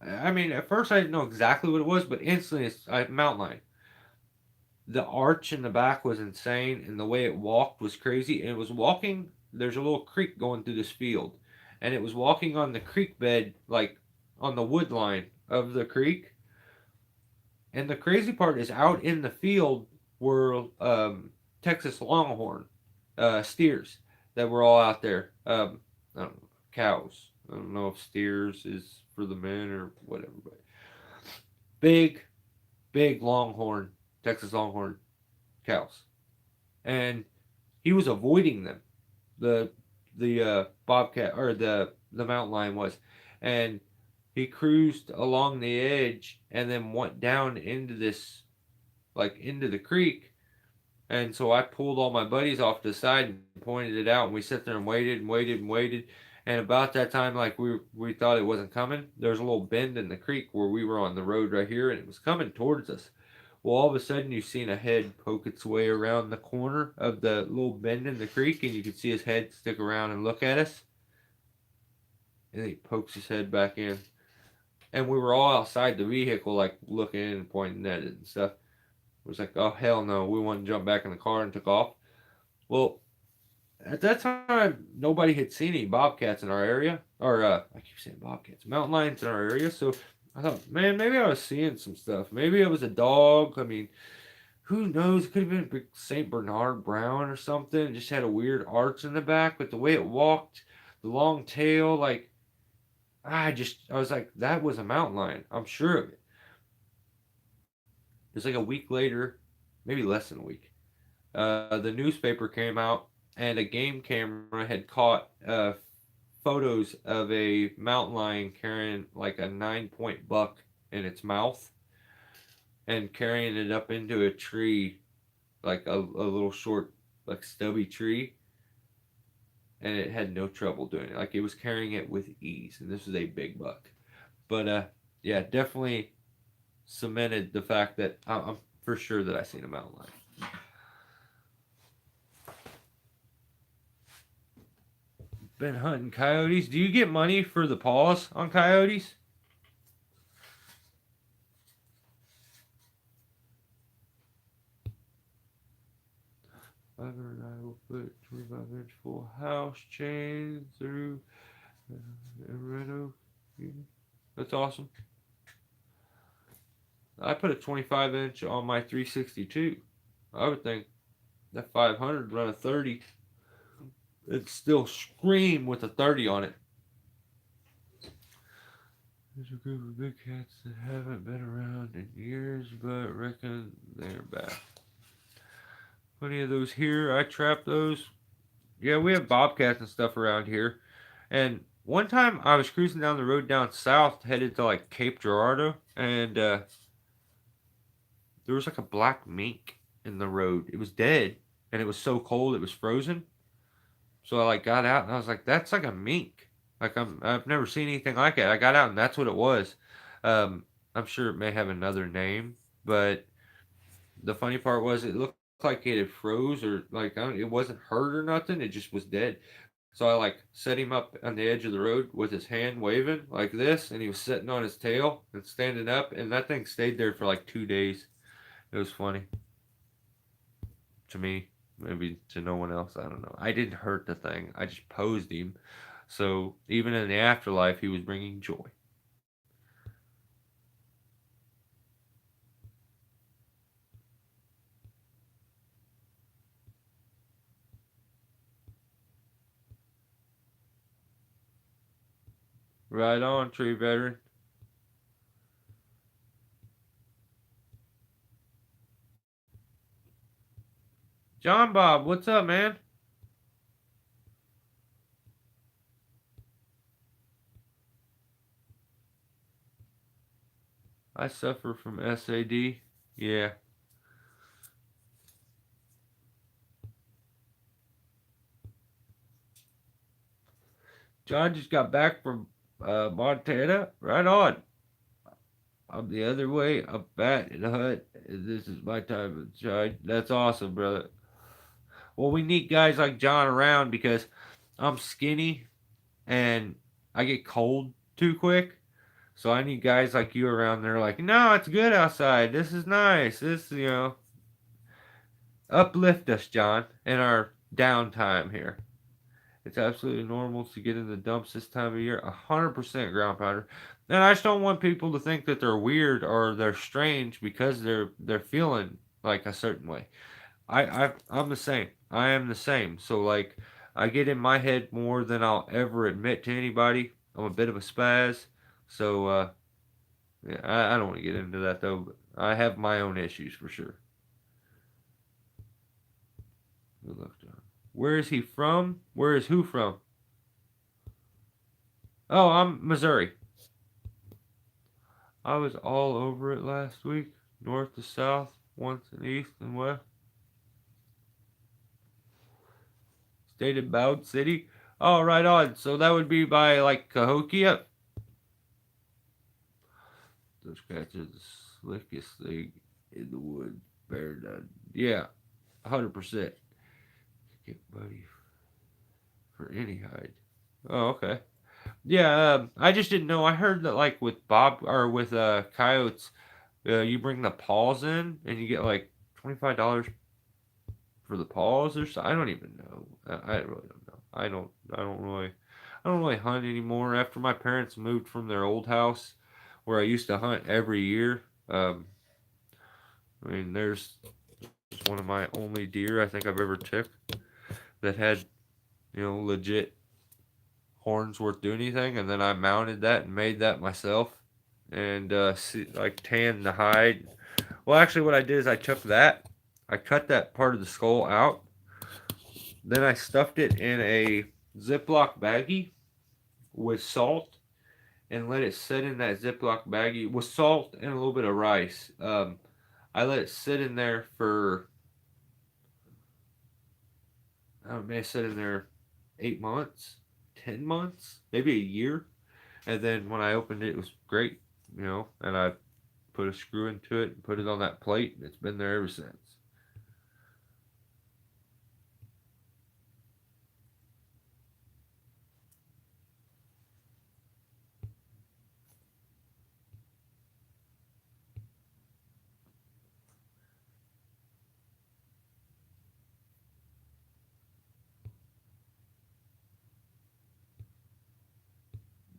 Speaker 1: I mean, at first I didn't know exactly what it was, but instantly it's a mountain lion. The arch in the back was insane, and the way it walked was crazy. And it was walking. There's a little creek going through this field, and it was walking on the creek bed, like on the wood line of the creek. And the crazy part is, out in the field were Texas Longhorn steers that were all out there. I don't know, cows. I don't know if steers is for the men or whatever, but big, big Longhorn, Texas Longhorn cows, and he was avoiding them. The bobcat or the mountain lion was, and he cruised along the edge and then went down into this like into the creek. And so I pulled all my buddies off to the side and pointed it out, and we sat there and waited and waited and waited. And about that time, like we thought it wasn't coming. There was a little bend in the creek where we were on the road right here, and it was coming towards us. Well, all of a sudden, you seen a head poke its way around the corner of the little bend in the creek, and you could see his head stick around and look at us. And he pokes his head back in. And we were all outside the vehicle, like looking and pointing at it and stuff. It was like, oh hell no, we wanted to jump back in the car and took off. Well, at that time, nobody had seen any bobcats in our area, or I keep saying bobcats, mountain lions in our area. So I thought, man, maybe I was seeing some stuff. Maybe it was a dog. I mean, who knows? It could have been Saint Bernard Brown or something. It just had a weird arch in the back, but the way it walked, the long tail, like I was like, that was a mountain lion. I'm sure of it. It's like a week later, maybe less than a week. The newspaper came out, and a game camera had caught photos of a mountain lion carrying like a 9 point buck in its mouth and carrying it up into a tree, like a little short, like stubby tree, and it had no trouble doing it. Like it was carrying it with ease, and this was a big buck. But yeah, definitely cemented the fact that I'm for sure that I seen a mountain lion. Been hunting coyotes. Do you get money for the paws on coyotes? 500 Iowa foot, 25-inch full house chain through Reno. That's awesome. I put a 25-inch on my 362. I would think that 500 run a 30. It'd still scream with a 30 on it. There's a group of big cats that haven't been around in years, but reckon they're back. Plenty of those here. I trap those. Yeah, we have bobcats and stuff around here. And one time I was cruising down the road down south, headed to like Cape Girardeau, and there was like a black mink in the road. It was dead, and it was so cold it was frozen. So I like got out and I was like, "That's like a mink. Like I've never seen anything like it." I got out and that's what it was. I'm sure it may have another name, but the funny part was it looked like it had froze or like it wasn't hurt or nothing. It just was dead. So I like set him up on the edge of the road with his hand waving like this, and he was sitting on his tail and standing up, and that thing stayed there for like 2 days. It was funny to me, maybe to no one else. I don't know. I didn't hurt the thing. I just posed him. So even in the afterlife, he was bringing joy. Right on, tree veteran. John Bob, what's up, man? I suffer from SAD. Yeah. John just got back from Montana. Right on. I'm the other way. I'm fat in the hut. This is my time to shine. That's awesome, brother. Well, we need guys like John around because I'm skinny and I get cold too quick. So I need guys like you around there like, no, it's good outside. This is nice. Uplift us, John, in our downtime here. It's absolutely normal to get in the dumps this time of year. 100% ground pounder. And I just don't want people to think that they're weird or they're strange because they're feeling like a certain way. I'm the same. I am the same. So like I get in my head more than I'll ever admit to anybody. I'm a bit of a spaz. So yeah, I don't want to get into that though. But I have my own issues for sure. Good luck, John. Where is he from? Where is who from? Oh, I'm Missouri. I was all over it last week. North to south, once and east and west. Stayed in Bowd City. Oh, right on. So that would be by like Cahokia. Those cats are the slickest thing in the woods. Bear done. Yeah, 100%. Get buddy for any hide. Oh, okay. Yeah, I just didn't know. I heard that like with Bob or with coyotes, you bring the paws in and you get like $25 for the paws or so. I don't even know. I really don't know. I don't really hunt anymore. After my parents moved from their old house, where I used to hunt every year. I mean, there's one of my only deer I think I've ever took that had legit horns worth doing anything, and then I mounted that and made that myself, and like tanned the hide, Well, actually, what I did is I cut that part of the skull out. Then I stuffed it in a Ziploc baggie with salt and let it sit in that Ziploc baggie with salt and a little bit of rice. I let it sit in there for, I may have sit in there 8 months, 10 months, maybe a year. And then when I opened it, it was great, and I put a screw into it and put it on that plate, and it's been there ever since.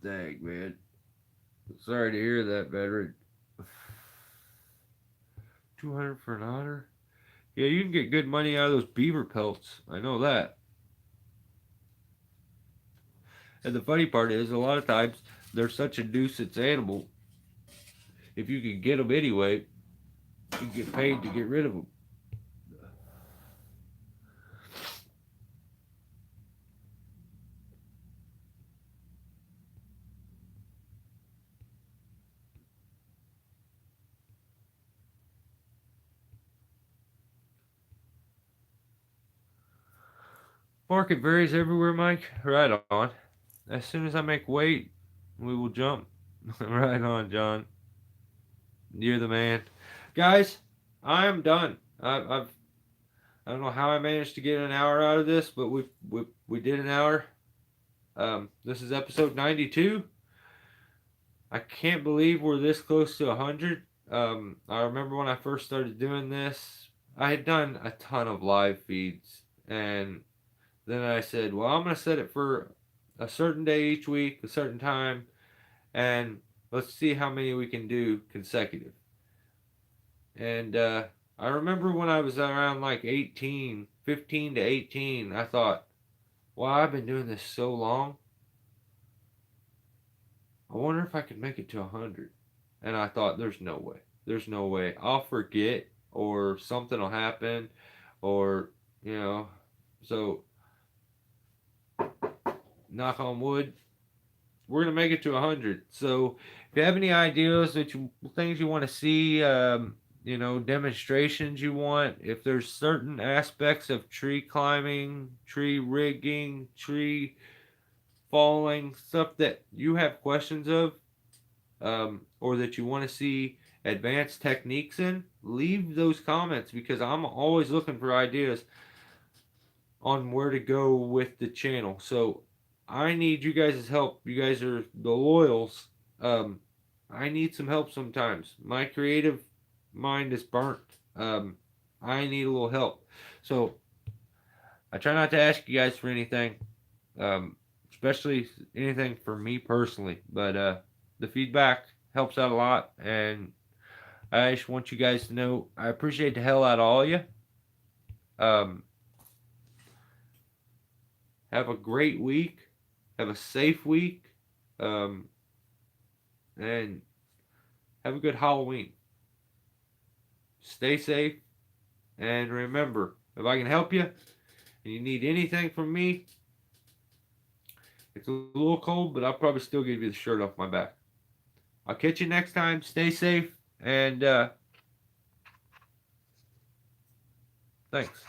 Speaker 1: Dang, man. Sorry to hear that, veteran. 200 for an otter? Yeah, you can get good money out of those beaver pelts. I know that. And the funny part is, a lot of times, they're such a nuisance animal. If you can get them anyway, you get paid to get rid of them. Market varies everywhere, Mike. Right on. As soon as I make weight, we will jump. Right on, John. You're the man. Guys, I am done. I don't know how I managed to get an hour out of this, but we did an hour. This is episode 92. I can't believe we're this close to 100. I remember when I first started doing this, I had done a ton of live feeds, and then I said, well, I'm going to set it for a certain day each week, a certain time, and let's see how many we can do consecutive. And I remember when I was around like 18, 15 to 18, I thought, wow, I've been doing this so long. I wonder if I could make it to 100. And I thought, there's no way. There's no way. I'll forget, or something will happen, or, you know. So, knock on wood, we're going to make it to 100. So, if you have any ideas, things you want to see, demonstrations you want, if there's certain aspects of tree climbing, tree rigging, tree falling, stuff that you have questions of, or that you want to see advanced techniques in, leave those comments, because I'm always looking for ideas on where to go with the channel. So I need you guys' help. You guys are the loyals. I need some help sometimes. My creative mind is burnt. I need a little help. So I try not to ask you guys for anything, especially anything for me personally. But the feedback helps out a lot, and I just want you guys to know I appreciate the hell out of all of you. Um, have a great week. Have a safe week. Um, and have a good Halloween. Stay safe. And remember, if I can help you and you need anything from me, it's a little cold, but I'll probably still give you the shirt off my back. I'll catch you next time. Stay safe. And thanks.